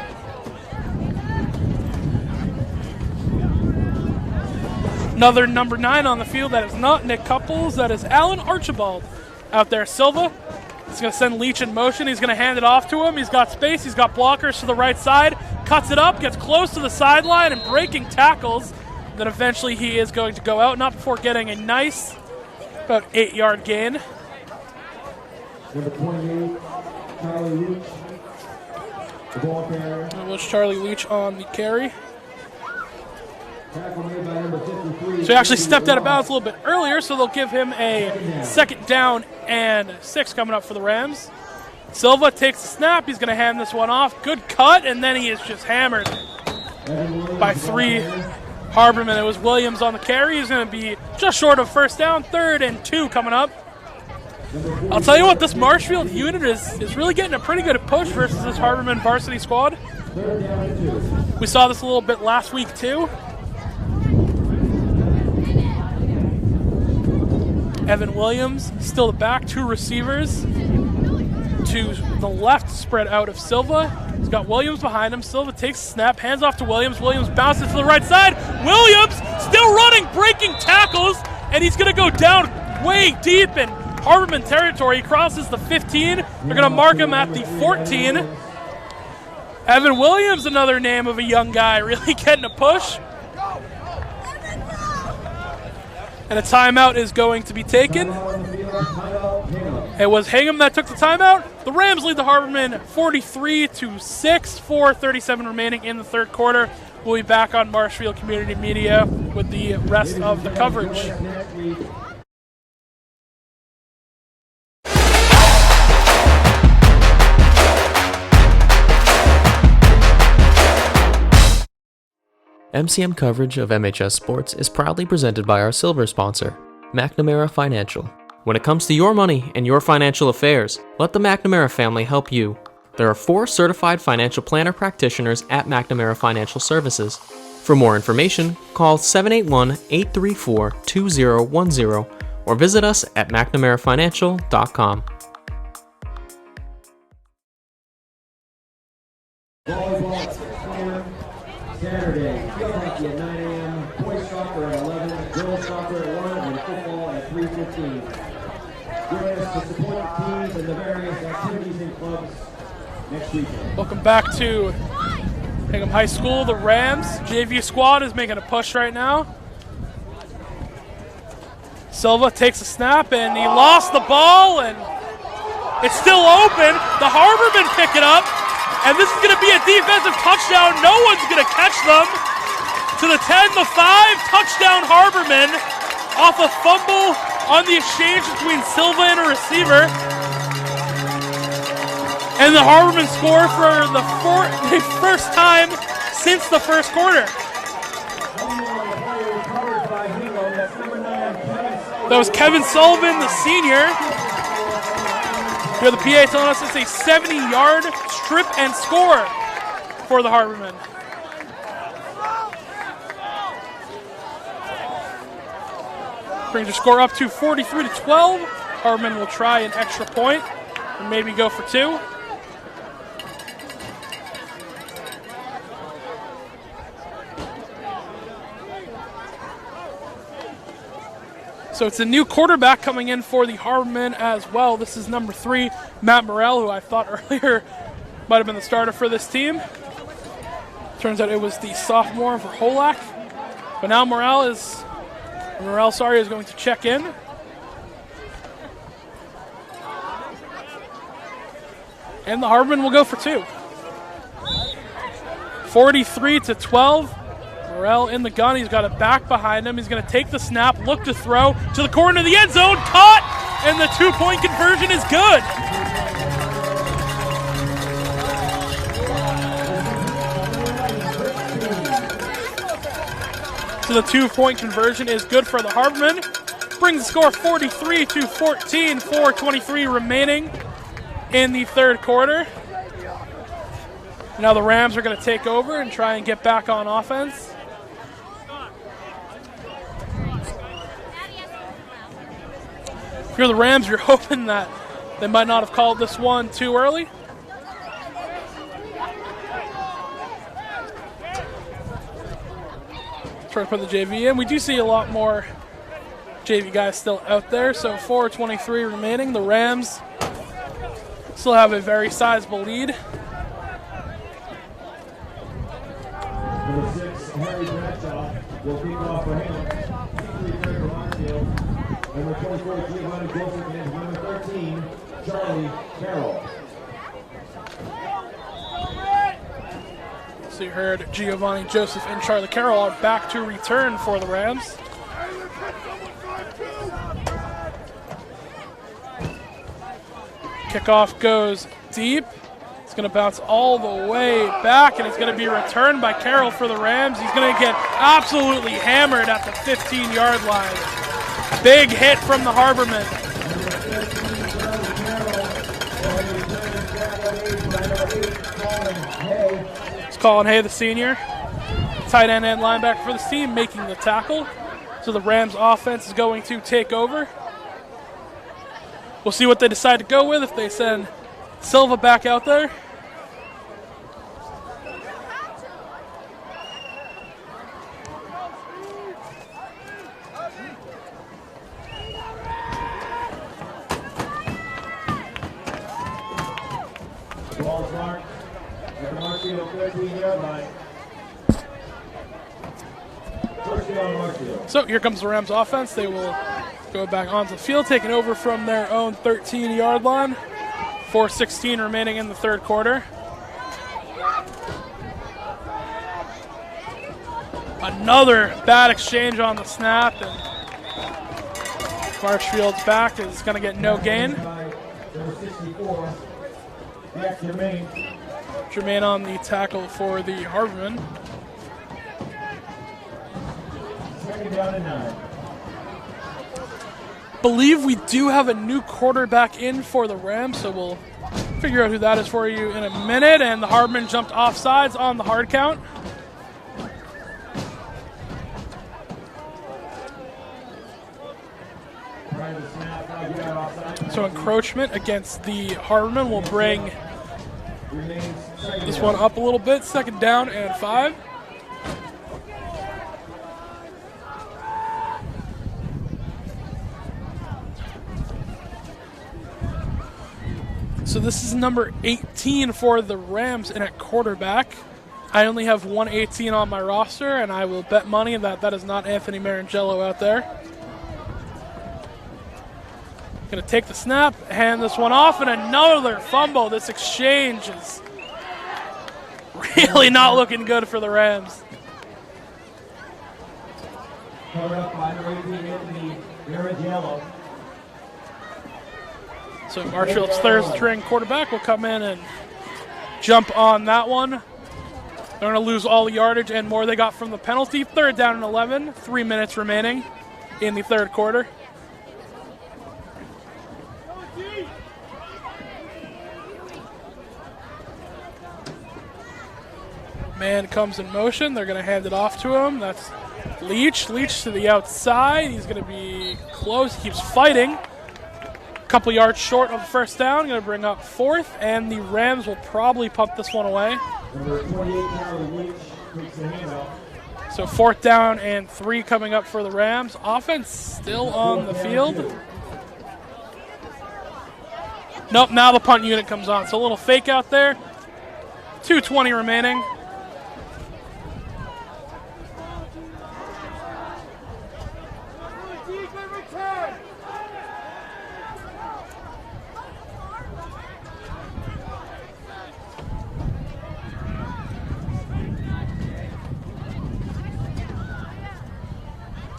S2: Another number 9 on the field. That is not Nick Couples. That is Alan Archibald out there. Silva. He's going to send Leach in motion. He's going to hand it off to him. He's got space. He's got blockers to the right side. Cuts it up. Gets close to the sideline and breaking tackles. Then eventually he is going to go out. Not before getting a nice, about 8-yard gain.
S3: Number 28, Charlie Leach, the ball carrier.
S2: It was Charlie Leach on the carry.
S3: Tackle made by number 53.
S2: So he actually stepped out of bounds a little bit earlier, so they'll give him a 2nd down and 6 coming up for the Rams. Silva takes the snap. He's going to hand this one off. Good cut, and then he is just hammered by 3 Harbormen. It was Williams on the carry. He's going to be just short of 1st down. 3rd and 2 coming up. I'll tell you what, this Marshfield unit is really getting a pretty good push versus this Harbormen varsity squad. We saw this a little bit last week too. Evan Williams, still the back, 2 receivers. To the left, spread out of Silva. He's got Williams behind him. Silva takes the snap, hands off to Williams. Williams bounces to the right side. Williams still running, breaking tackles, and he's going to go down way deep in Harbormen territory. He crosses the 15. They're going to mark him at the 14. Evan Williams, another name of a young guy, really getting a push. And a timeout is going to be taken. It was Hingham that took the timeout. The Rams lead the Harbormen 43-6, 4:37 remaining in the 3rd quarter. We'll be back on Marshfield Community Media with the rest of the coverage.
S1: MCM coverage of MHS Sports is proudly presented by our silver sponsor, McNamara Financial. When it comes to your money and your financial affairs, let the McNamara family help you. There are 4 certified financial planner practitioners at McNamara Financial Services. For more information, call 781-834-2010 or visit us at McNamaraFinancial.com.
S3: Volleyball clear. Saturday, field hockey at 9 a.m., boys soccer at 11, girls soccer at 1, and football at 3:15. Join us to support the teams and the various activities and clubs next weekend.
S2: Welcome back to Hingham High School. The Rams JV squad is making a push right now. Silva takes a snap, and he lost the ball, and it's still open. The Harbormen pick it up. And this is going to be a defensive touchdown. No one's going to catch them. To the 10, the 5, touchdown Harbormen off a fumble on the exchange between Silva and a receiver. And the Harbormen score for the first time since the 1st quarter. That was Kevin Sullivan, the senior. Here the PA telling us it's a 70-yard strip and score for the Harbormen. Brings your score up to 43-12. Harbormen will try an extra point and maybe go for 2. So it's a new quarterback coming in for the Harbormen as well. This is number 3, Matt Morrell, who I thought earlier might have been the starter for this team. Turns out it was the sophomore for Holak. But now Morrell is going to check in. And the Harbormen will go for 2. 43-12. Morrell in the gun. He's got it back behind him. He's going to take the snap, look to throw to the corner of the end zone. Caught! And the 2-point conversion is good. So the 2-point conversion is good for the Harbormen. Brings the score 43-14, 4:23 remaining in the third quarter. Now the Rams are going to take over and try and get back on offense. If you're the Rams, you're hoping that they might not have called this one too early. Try to put the JV in. We do see a lot more JV guys still out there, so 4:23 remaining. The Rams still have a very sizable lead.
S3: Number 6, Harry Bradshaw will kick off for Hingham. Return from Marshfield. Number 24, Giovanni Joseph, and number 13, Charlie Carroll.
S2: So you heard Giovanni Joseph and Charlie Carroll are back to return for the Rams. Kickoff goes deep. It's going to bounce all the way back, and it's going to be returned by Carroll for the Rams. He's going to get absolutely hammered at the 15-yard line. Big hit from the Harbormen. It's Colin Hay, the senior. Tight end and linebacker for this team, making the tackle. So the Rams offense is going to take over. We'll see what they decide to go with, if they send Silva back out there.
S3: Ball's marked at the Marshfield 13-yard line. First down, Marshfield.
S2: So here comes the Rams offense. They will go back onto the field, taking over from their own 13-yard line. 4:16 remaining in the third quarter. Another bad exchange on the snap, and Marshfield's back is going to get no gain.
S3: Number 64, Jack Germain.
S2: Jermaine on the tackle for the Harbormen.
S3: Second down and 9.
S2: Believe we do have a new quarterback in for the Rams, so we'll figure out who that is for you in a minute. And the Harbormen jumped offsides on the hard count. So encroachment against the Harbormen will bring this one up a little bit. Second down and 5. So this is number 18 for the Rams in at quarterback. I only have 118 on my roster, and I will bet money that that is not Anthony Marangello out there. Going to take the snap, hand this one off, and another fumble. This exchange is really not looking good for the Rams.
S3: Covered up by number 18, Anthony Marangello.
S2: So Marshfield's third string quarterback will come in and jump on that one. They're going to lose all the yardage and more they got from the penalty. Third down and 11, 3 minutes remaining in the third quarter. Man comes in motion. They're going to hand it off to him. That's Leach. Leach to the outside. He's going to be close. He keeps fighting. Couple yards short of the first down, going to bring up fourth, and the Rams will probably pump this one away.
S3: Number 28, Howard Leach, takes the handoff.
S2: So fourth down and 3 coming up for the Rams. Offense still on the field. Nope, now the punt unit comes on. So a little fake out there. 2:20 remaining.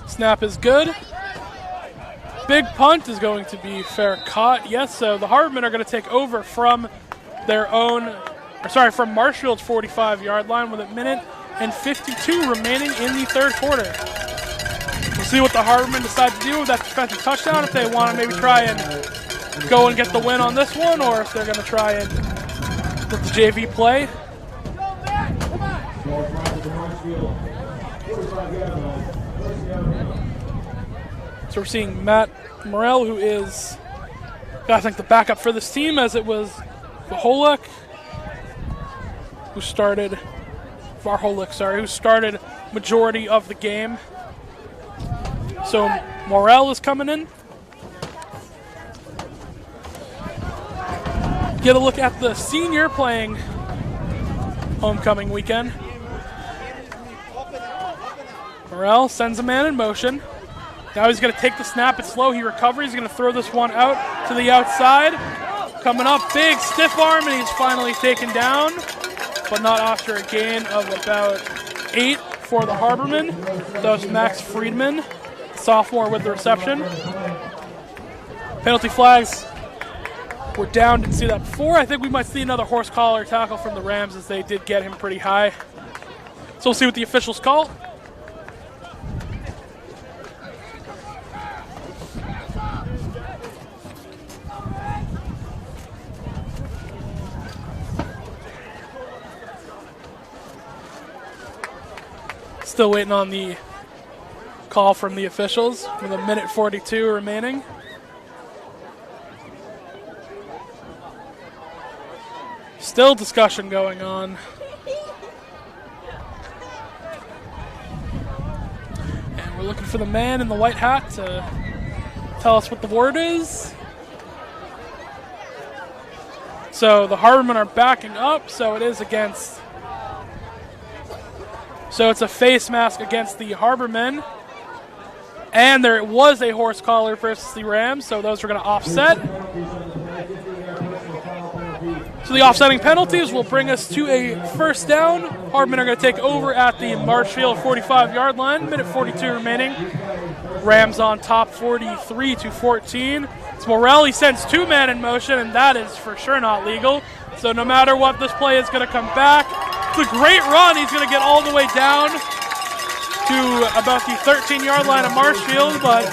S2: Snap is good. Big punt is going to be fair caught. Yes, so the Harbormen are going to take over from their own, from Marshfield's 45-yard line with 1 minute and 52 remaining in the third quarter. We'll see what the Harbormen decide to do with that defensive touchdown, if they want to maybe try and go and get the win on this one, or if they're going to try and let the JV play. So we're seeing Matt Morrell, who is, I think, the backup for this team, as it was Varholek, who started majority of the game. So Morrell is coming in. Get a look at the senior playing homecoming weekend. Morrell sends a man in motion. Now he's going to take the snap. It's slow. He recovers. He's going to throw this one out to the outside. Coming up, big stiff arm, and he's finally taken down, but not after a gain of about 8 for the Harbormen. That was Max Friedman, sophomore, with the reception. Penalty flags were down. Didn't see that before. I think we might see another horse collar tackle from the Rams, as they did get him pretty high. So we'll see what the officials call. Still waiting on the call from the officials with a minute 42 remaining. Still discussion going on. And we're looking for the man in the white hat to tell us what the word is. So the Harbormen are backing up, so it is against. So it's a face mask against the Harbormen. And there was a horse collar versus the Rams, so those are going to offset. So the offsetting penalties will bring us to a first down. Harbormen are going to take over at the Marshfield 45-yard line. Minute 42 remaining. Rams on top 43-14. It's Morrell. He sends 2 men in motion, and that is for sure not legal. So no matter what, this play is going to come back. It's a great run. He's going to get all the way down to about the 13-yard line of Marshfield, but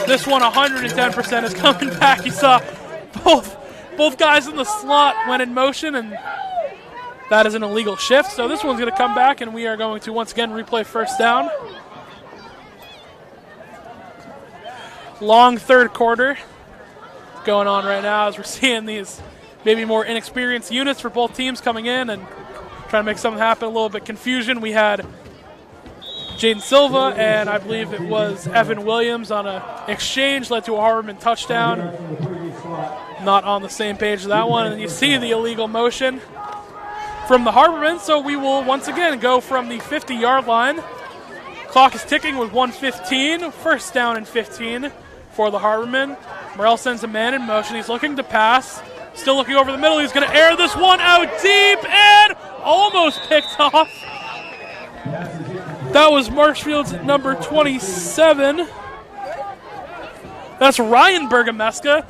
S2: this one 110% is coming back. You saw both guys in the slot went in motion, and that is an illegal shift. So this one's going to come back, and we are going to once again replay first down. Long third quarter going on right now, as we're seeing these maybe more inexperienced units for both teams coming in and trying to make something happen. A little bit confusion. We had Jaden Silva and I believe it was Evan Williams on an exchange, led to a Harbormen touchdown. Not on the same page as that one. And you see the illegal motion from the Harbormen. So we will once again go from the 50-yard line. Clock is ticking with 1:15. First down and 15 for the Harbormen. Morrell sends a man in motion. He's looking to pass. Still looking over the middle. He's going to air this one out deep and almost picked off. That was Marshfield's number 27. That's Ryan Bergameska.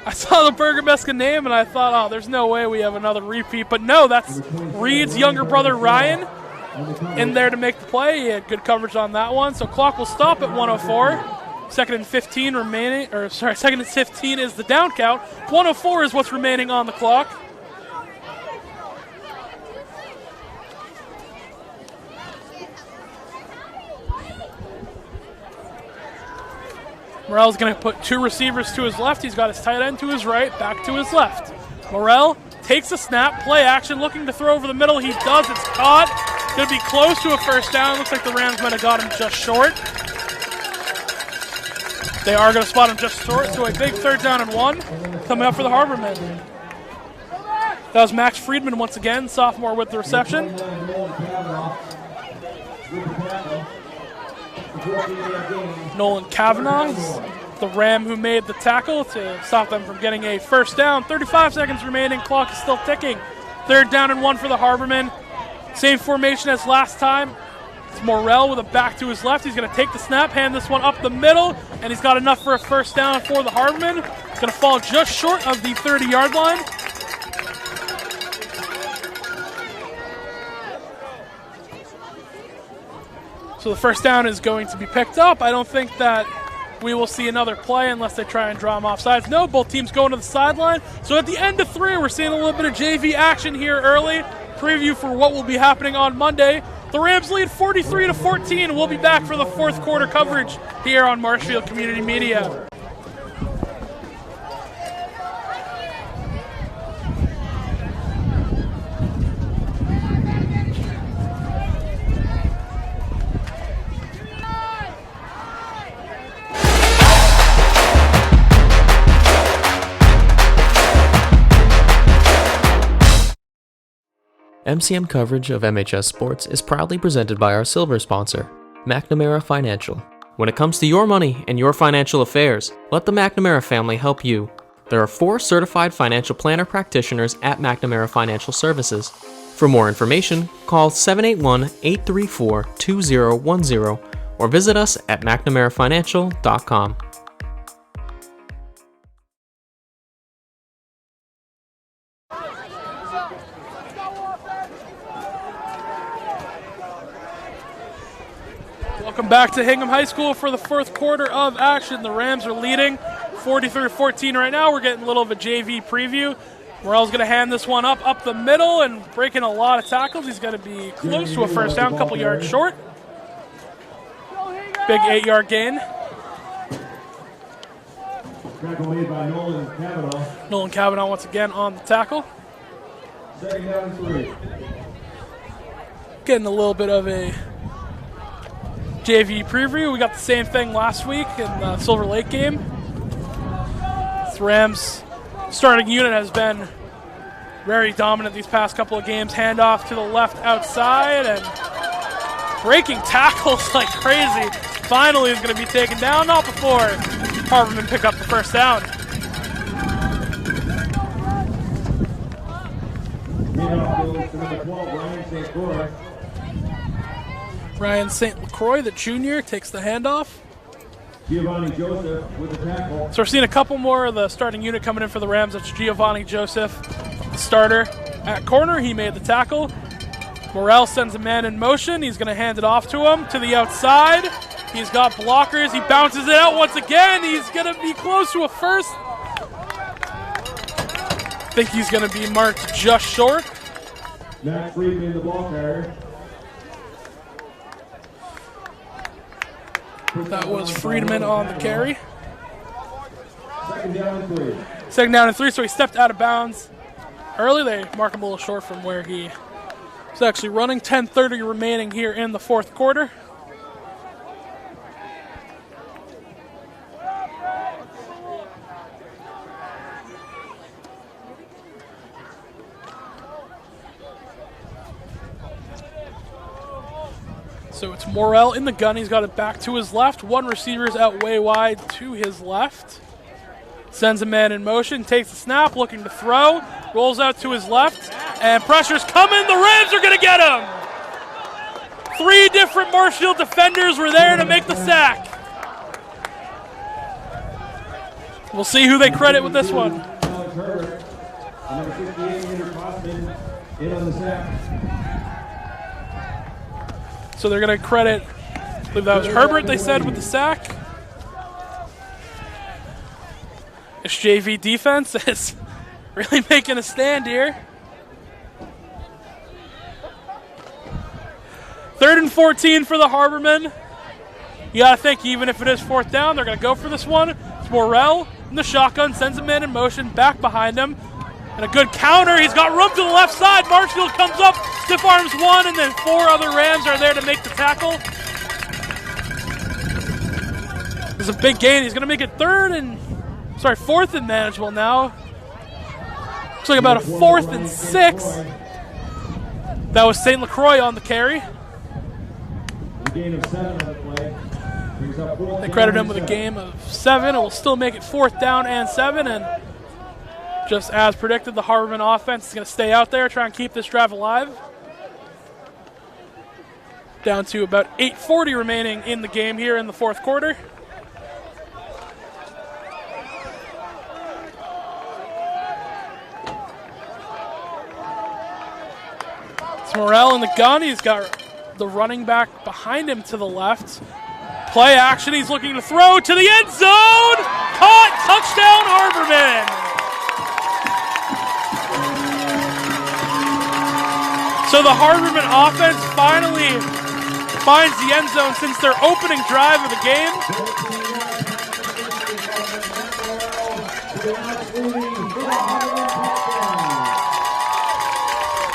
S2: I saw the Bergameska name and I thought, oh, there's no way we have another repeat. But no, that's Reed's younger brother, Ryan, in there to make the play. He had good coverage on that one. So clock will stop at 1:04. Second and 15 remaining, second and 15 is the down count. 1:04 is what's remaining on the clock. Morrell's going to put 2 receivers to his left. He's got his tight end to his right, back to his left. Morrell takes a snap, play action, looking to throw over the middle. He does. It's caught. Going to be close to a first down. Looks like the Rams might have got him just short. They are going to spot him just short, so a big 3rd down and 1 coming up for the Harbormen. That was Max Friedman once again, sophomore, with the reception. Nolan Kavanaugh, the Ram who made the tackle to stop them from getting a first down. 35 seconds remaining, clock is still ticking. 3rd down and 1 for the Harbormen. Same formation as last time. It's Morrell with a back to his left. He's going to take the snap, hand this one up the middle, and he's got enough for a first down for the Harbormen. It's going to fall just short of the 30-yard line. So the first down is going to be picked up. I don't think that we will see another play unless they try and draw them off sides. No, both teams going to the sideline. So at the end of 3, we're seeing a little bit of JV action here early. Preview for what will be happening on Monday. The Rams lead 43-14. We'll be back for the fourth quarter coverage here on Marshfield Community Media.
S1: MCM coverage of MHS Sports is proudly presented by our silver sponsor, McNamara Financial. When it comes to your money and your financial affairs, let the McNamara family help you. There are 4 certified financial planner practitioners at McNamara Financial Services. For more information, call 781-834-2010 or visit us at McNamaraFinancial.com.
S2: Welcome back to Hingham High School for the fourth quarter of action. The Rams are leading 43-14 right now. We're getting a little of a JV preview. Morrell's going to hand this one up the middle and breaking a lot of tackles. He's going to be close to a first down, a couple yards short. Big 8-yard gain.
S3: Tackle made by Nolan Cavanaugh.
S2: Nolan Cavanaugh once again on the tackle.
S3: Second down and 3.
S2: Getting a little bit of a JV preview. We got the same thing last week in the Silver Lake game. The Rams starting unit has been very dominant these past couple of games. Handoff to the left outside and breaking tackles like crazy. Finally is going to be taken down, not before Harbormen pick up the first down.
S3: Goes to number 12, Ryan St. Croix.
S2: Ryan St. LaCroix, the junior, takes the handoff.
S3: Giovanni Joseph with the tackle.
S2: So we're seeing a couple more of the starting unit coming in for the Rams. That's Giovanni Joseph, the starter at corner. He made the tackle. Morrell sends a man in motion. He's going to hand it off to him to the outside. He's got blockers. He bounces it out once again. He's going to be close to a first. I think he's going to be marked just short.
S3: Matt Friedman, the ball carrier.
S2: That was Friedman on the carry.
S3: Second down and 3.
S2: Second down and 3, so he stepped out of bounds early. They mark him a little short from where he was actually running. 10:30 remaining here in the fourth quarter. So it's Morrell in the gun. He's got it back to his left. One receiver's out way wide to his left. Sends a man in motion, takes the snap, looking to throw. Rolls out to his left, and pressure's coming. The Rams are going to get him. 3 different Marshfield defenders were there to make the sack. We'll see who they credit with this one.
S3: Alex Herbert, number 68, Andrew Cosman, in on the sack.
S2: So they're going to credit, I believe that was Herbert, they said, with the sack. This JV defense is really making a stand here. 3rd and 14 for the Harbormen. You got to think, even if it is 4th down, they're going to go for this one. It's Morrell in the shotgun, sends a man in motion, back behind him. And a good counter. He's got room to the left side. Marshfield comes up, stiff arms one, and then 4 other Rams are there to make the tackle. There's a big gain. He's going to make it 4th and manageable now. Looks like about a 4th and 6. That was St. LaCroix on the carry.
S3: A gain of 7 on the play. Brings up 4th
S2: They credit
S3: down
S2: him with a
S3: and
S2: game of 7. It will still make it 4th down and 7. And just as predicted, the Harbormen offense is going to stay out there, try and keep this drive alive. Down to about 8:40 remaining in the game here in the fourth quarter. It's Morrell in the gun. He's got the running back behind him to the left. Play action, he's looking to throw to the end zone! Caught! Touchdown, Harbormen! So the Harbormen offense finally finds the end zone since their opening drive of the game.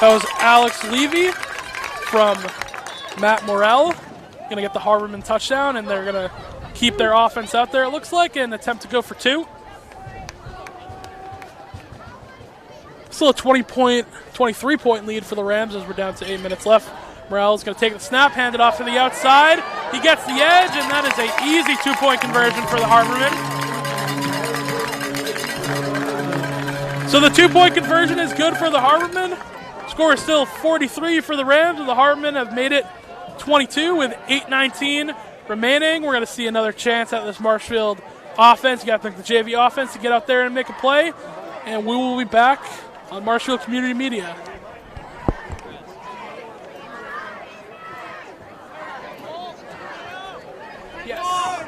S2: That was Alex Levy from Matt Morrell. Going to get the Harbormen touchdown, and they're going to keep their offense out there, it looks like, and attempt to go for 2. Still a 23-point lead for the Rams as we're down to 8 minutes left. Morrell is going to take the snap, hand it off to the outside. He gets the edge, and that is an easy 2-point conversion for the Harbormen. So the 2-point conversion is good for the Harbormen. Score is still 43 for the Rams, and the Harbormen have made it 22 with 8:19 remaining. We're going to see another chance at this Marshfield offense. You got to think the JV offense to get out there and make a play, and we will be back on Marshfield Community Media. Yes.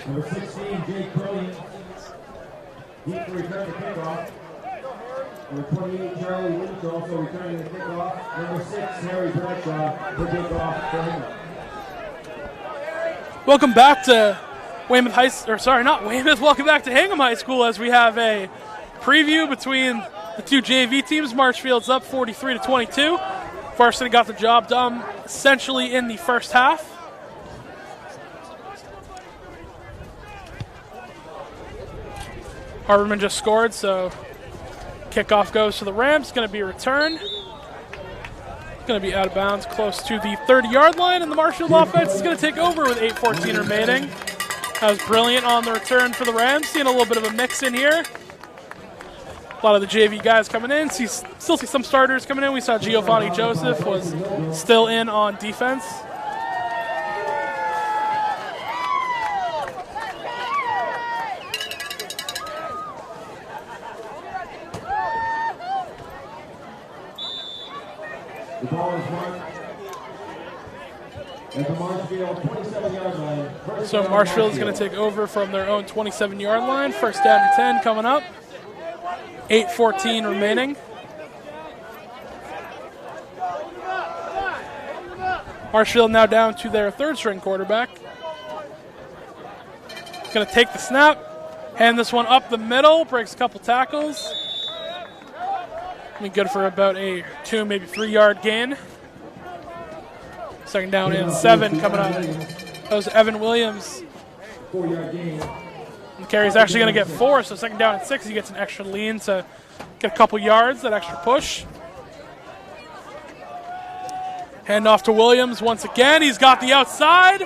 S3: Number 16, Jake Brilliant. Deep return to kickoff. Number 28, Charlie Lynch also returning the kickoff. Number 6, Harry Bradshaw, the kickoff for him.
S2: Welcome back to Weymouth welcome back to Hingham High School as we have a preview between the two JV teams. Marshfield's up 43-22. Varsity got the job done essentially in the first half. Harbormen just scored, so kickoff goes to the Rams. Going to be a return. Going to be out of bounds close to the 30-yard line, and the Marshfield offense is going to take over with 8:14 remaining. That was brilliant on the return for the Rams. Seeing a little bit of a mix in here. A lot of the JV guys coming in. Still see some starters coming in. We saw Giovanni Joseph was still in on defense.
S3: The ball is marked at the Marshfield 27-yard line.
S2: So Marshfield is going to take over from their own 27-yard line. First down and 10 coming up. 8:14 remaining. Marshfield now down to their third-string quarterback. Going to take the snap, hand this one up the middle, breaks a couple tackles. Be good for about a 2, maybe 3-yard gain. Second down and 7 coming up. That was Evan Williams.
S3: 4-yard gain.
S2: And carry's actually going to get 4, so second down and 6, he gets an extra lean to get a couple yards, that extra push. Hand off to Williams once again. He's got the outside.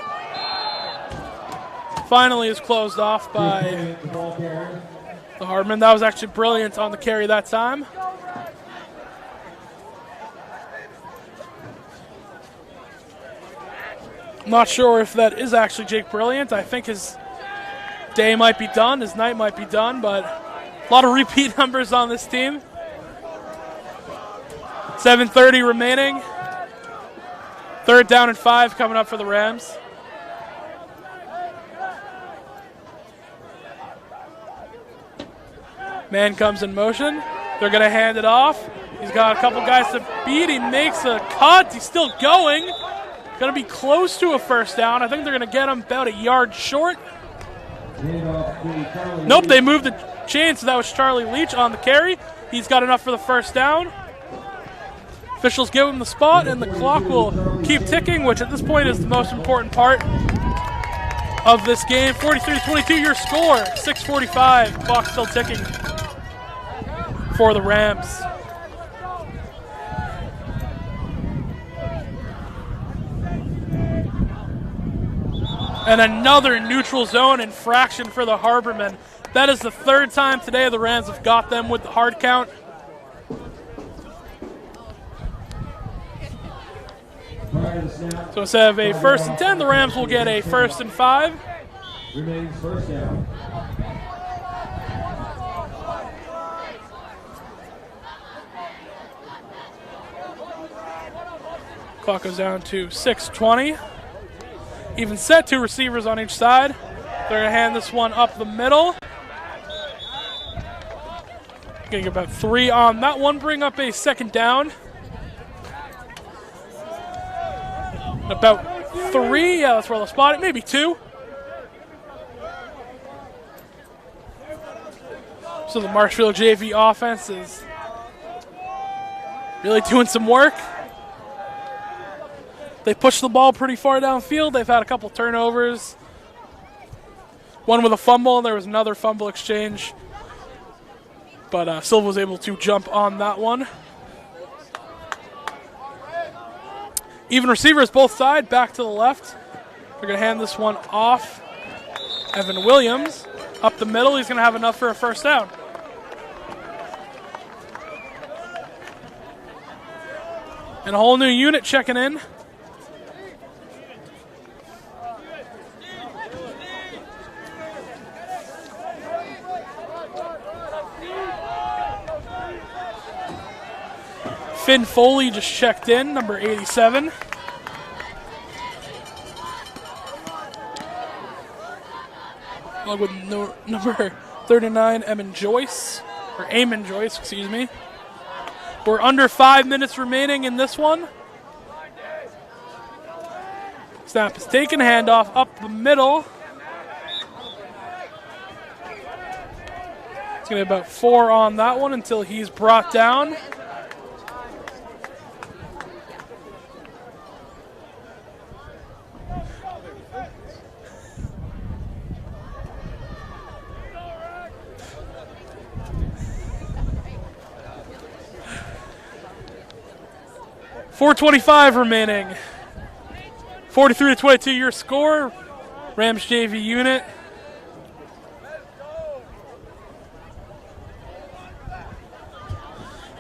S2: Finally is closed off by the Harbormen. That was actually brilliant on the carry that time. Not sure if that is actually Jake Brilliant. I think his day might be done, his night might be done, but a lot of repeat numbers on this team. 7:30 remaining. Third down and 5 coming up for the Rams. Man comes in motion. They're going to hand it off. He's got a couple guys to beat. He makes a cut. He's still going. Going to be close to a first down. I think they're going to get him about a yard short. Nope, they moved the chain, so that was Charlie Leach on the carry. He's got enough for the first down. Officials give him the spot, and the clock will keep ticking, which at this point is the most important part of this game. 43-22, your score. 6:45, clock still ticking for the Rams. And another neutral zone infraction for the Harbormen. That is the third time today the Rams have got them with the hard count.
S3: prior to the snap.
S2: So instead of a 1st and 10, the Rams will get a 1st and 5.
S3: Remaining first down.
S2: Clock goes down to 6:20. Even set, 2 receivers on each side. They're going to hand this one up the middle. Getting about 3 on that one, bring up a 2nd down. About 3, yeah, that's where they'll spot it, maybe 2. So the Marshfield JV offense is really doing some work. They pushed the ball pretty far downfield. They've had a couple turnovers. One with a fumble, and there was another fumble exchange. But Silva was able to jump on that one. Even receivers both sides, back to the left. They're going to hand this one off. Evan Williams up the middle. He's going to have enough for a 1st down. And a whole new unit checking in. Finn Foley just checked in, number 87. Along with number 39, Eamon Joyce, excuse me. We're under 5 minutes remaining in this one. Snap is taken, handoff up the middle. It's going to be about 4 on that one until he's brought down. .425 remaining. 43-22 your score. Rams JV unit.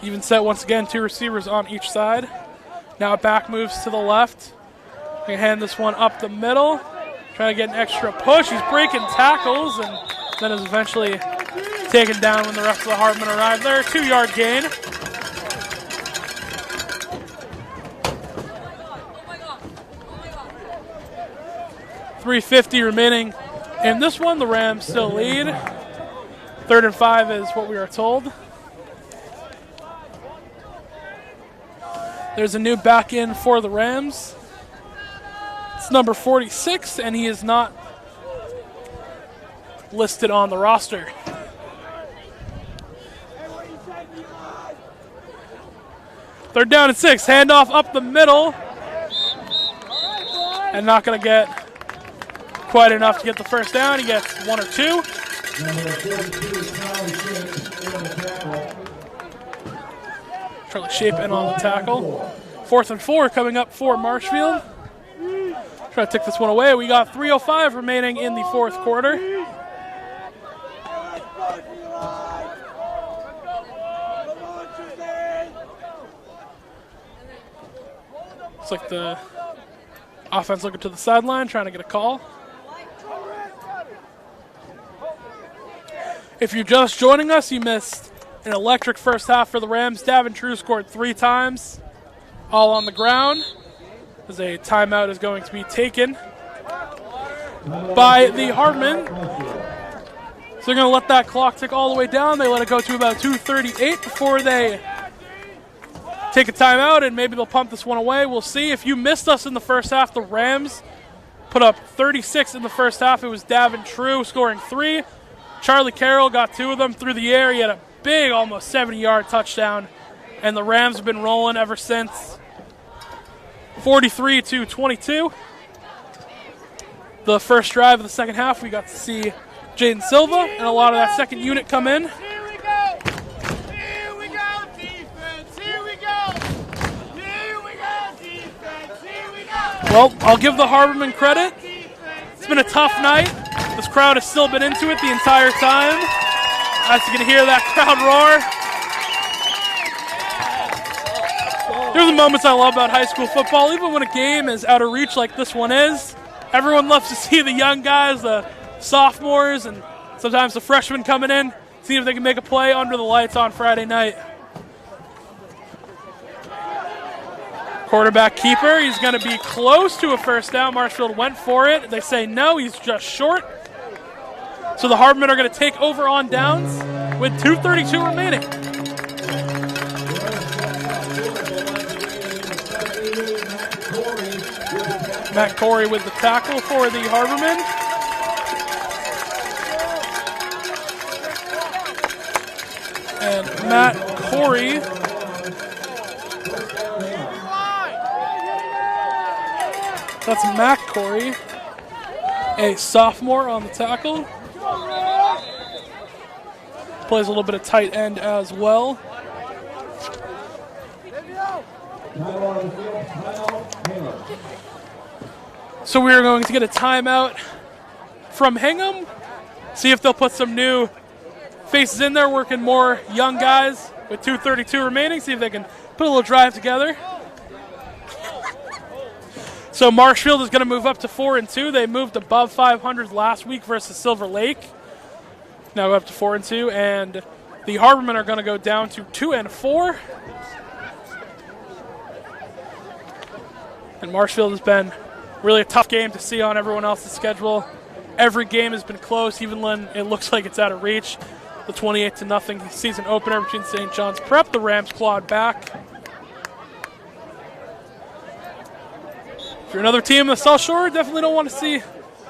S2: Even set once again, 2 receivers on each side. Now back moves to the left. They hand this one up the middle. Trying to get an extra push. He's breaking tackles and then is eventually taken down when the rest of the Harbormen arrive there. 2-yard gain. .350 remaining in this one. The Rams still lead. 3rd and 5 is what we are told. There's a new back in for the Rams. It's number 46, and he is not listed on the roster. Third down and 6. Handoff up the middle. And not going to get quite enough to get the 1st down. He gets 1 or 2. Charlie Shape in on the tackle. 4th and 4 coming up for Marshfield. Try to take this one away. We got 3:05 remaining in the 4th quarter. Looks like the offense looking to the sideline, trying to get a call. If you're just joining us, you missed an electric first half for the Rams. Davin True scored 3 times, all on the ground, as a timeout is going to be taken by the Harbormen. So they're going to let that clock tick all the way down. They let it go to about 2:38 before they take a timeout, and maybe they'll pump this one away. We'll see. If you missed us in the first half, the Rams put up 36 in the first half. It was Davin True scoring 3. Charlie Carroll got 2 of them through the air. He had a big, almost 70-yard touchdown, and the Rams have been rolling ever since. 43-22. The first drive of the second half, we got to see Jaden Silva and a lot of that second unit come in.
S4: Here we go! Here we go, defense! Here we go! Here we go, defense! Here we go!
S2: Well, I'll give the Harbormen credit. It's been a tough night. This crowd has still been into it the entire time. As you can hear that crowd roar. They're the moments I love about high school football. Even when a game is out of reach like this one is, everyone loves to see the young guys, the sophomores, and sometimes the freshmen coming in, see if they can make a play under the lights on Friday night. Quarterback keeper, he's going to be close to a first down. Marshfield went for it. They say no, he's just short. So the Harbormen are going to take over on downs with 2:32 remaining. Matt Corey with the tackle for the Harbormen. And Matt Corey that's Matt Corey, a sophomore on the tackle. Plays a little bit of tight end as well. So we are going to get a timeout from Hingham. See if they'll put some new faces in there, working more young guys with 2:32 remaining. See if they can put a little drive together. So Marshfield is going to move up to 4-2. They moved above 500 last week versus Silver Lake. Now up to 4-2, and the Harbormen are going to go down to 2-4. And Marshfield has been really a tough game to see on everyone else's schedule. Every game has been close, even when it looks like it's out of reach. The 28-0 season opener between St. John's Prep, the Rams clawed back. If you're another team in the South Shore, definitely don't want to see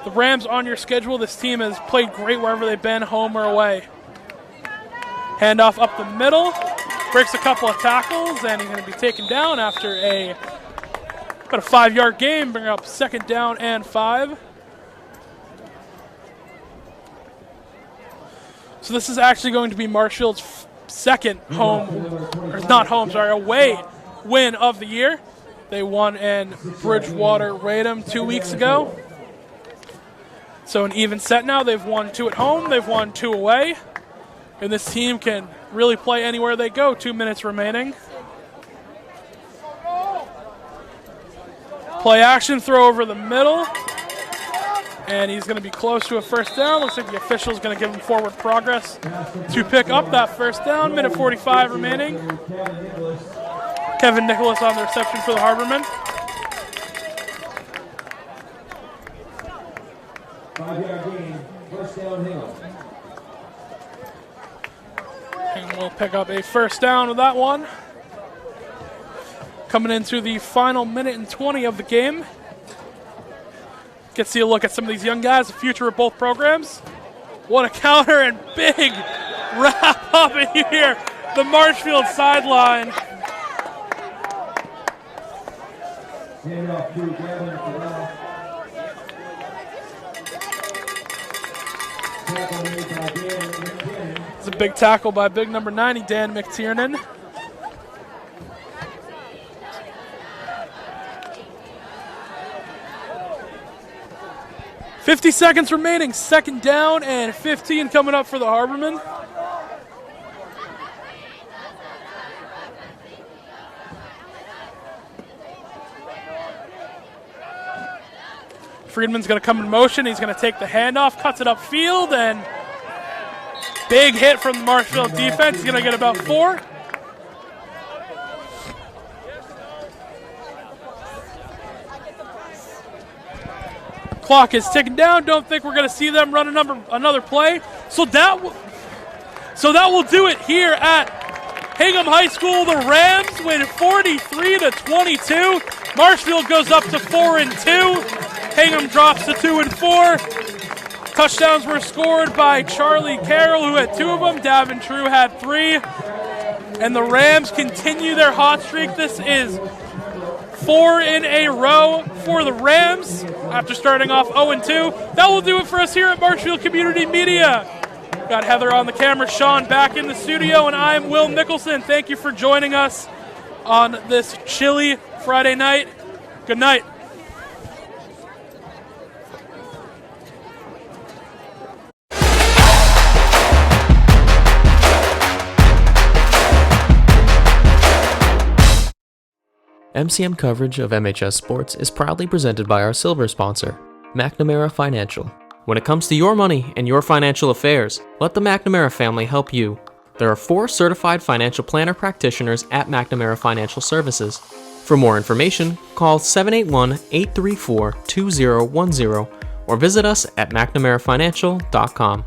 S2: the Rams on your schedule. This team has played great wherever they've been, home or away. Handoff up the middle, breaks a couple of tackles, and he's going to be taken down after about a 5-yard gain, bring up 2nd down and 5. So this is actually going to be Marshfield's second away win of the year. They won in Bridgewater Radom 2 weeks ago. So an even set now. They've won 2 at home. They've won 2 away. And this team can really play anywhere they go. 2 minutes remaining. Play action, throw over the middle. And he's going to be close to a first down. Looks like the official is going to give him forward progress to pick up that first down. Minute 45 remaining. Kevin Nicholas on the reception for the Harbormen.
S3: 5-yard gain, first down Hingham.
S2: And we'll pick up a first down with that one. Coming into the final minute and 20 of the game. Get to see a look at some of these young guys, the future of both programs. What a counter and big wrap up in here. The Marshfield sideline.
S3: Handoff to Gavin Corral. Tackle made by Dan McTiernan.
S2: It's a big tackle by big number 90, Dan McTiernan. .50 seconds remaining, 2nd down and 15 coming up for the Harbormen. Friedman's going to come in motion. He's going to take the handoff, cuts it upfield, and big hit from the Marshfield defense. He's going to get about 4. Clock is ticking down. Don't think we're going to see them run another play. So that will do it here at Hingham High School. The Rams win 43-22. Marshfield goes up to 4-2. Hingham drops to 2-4. Touchdowns were scored by Charlie Carroll, who had 2 of them. Davin True had 3. And the Rams continue their hot streak. This is 4 in a row for the Rams after starting off 0-2. That will do it for us here at Marshfield Community Media. Got Heather on the camera, Sean back in the studio, and I'm Will Nicholson. Thank you for joining us on this chilly Friday night. Good night.
S1: MCM coverage of MHS Sports is proudly presented by our silver sponsor, McNamara Financial. When it comes to your money and your financial affairs, let the McNamara family help you. There are 4 certified financial planner practitioners at McNamara Financial Services. For more information, call 781-834-2010 or visit us at McNamaraFinancial.com.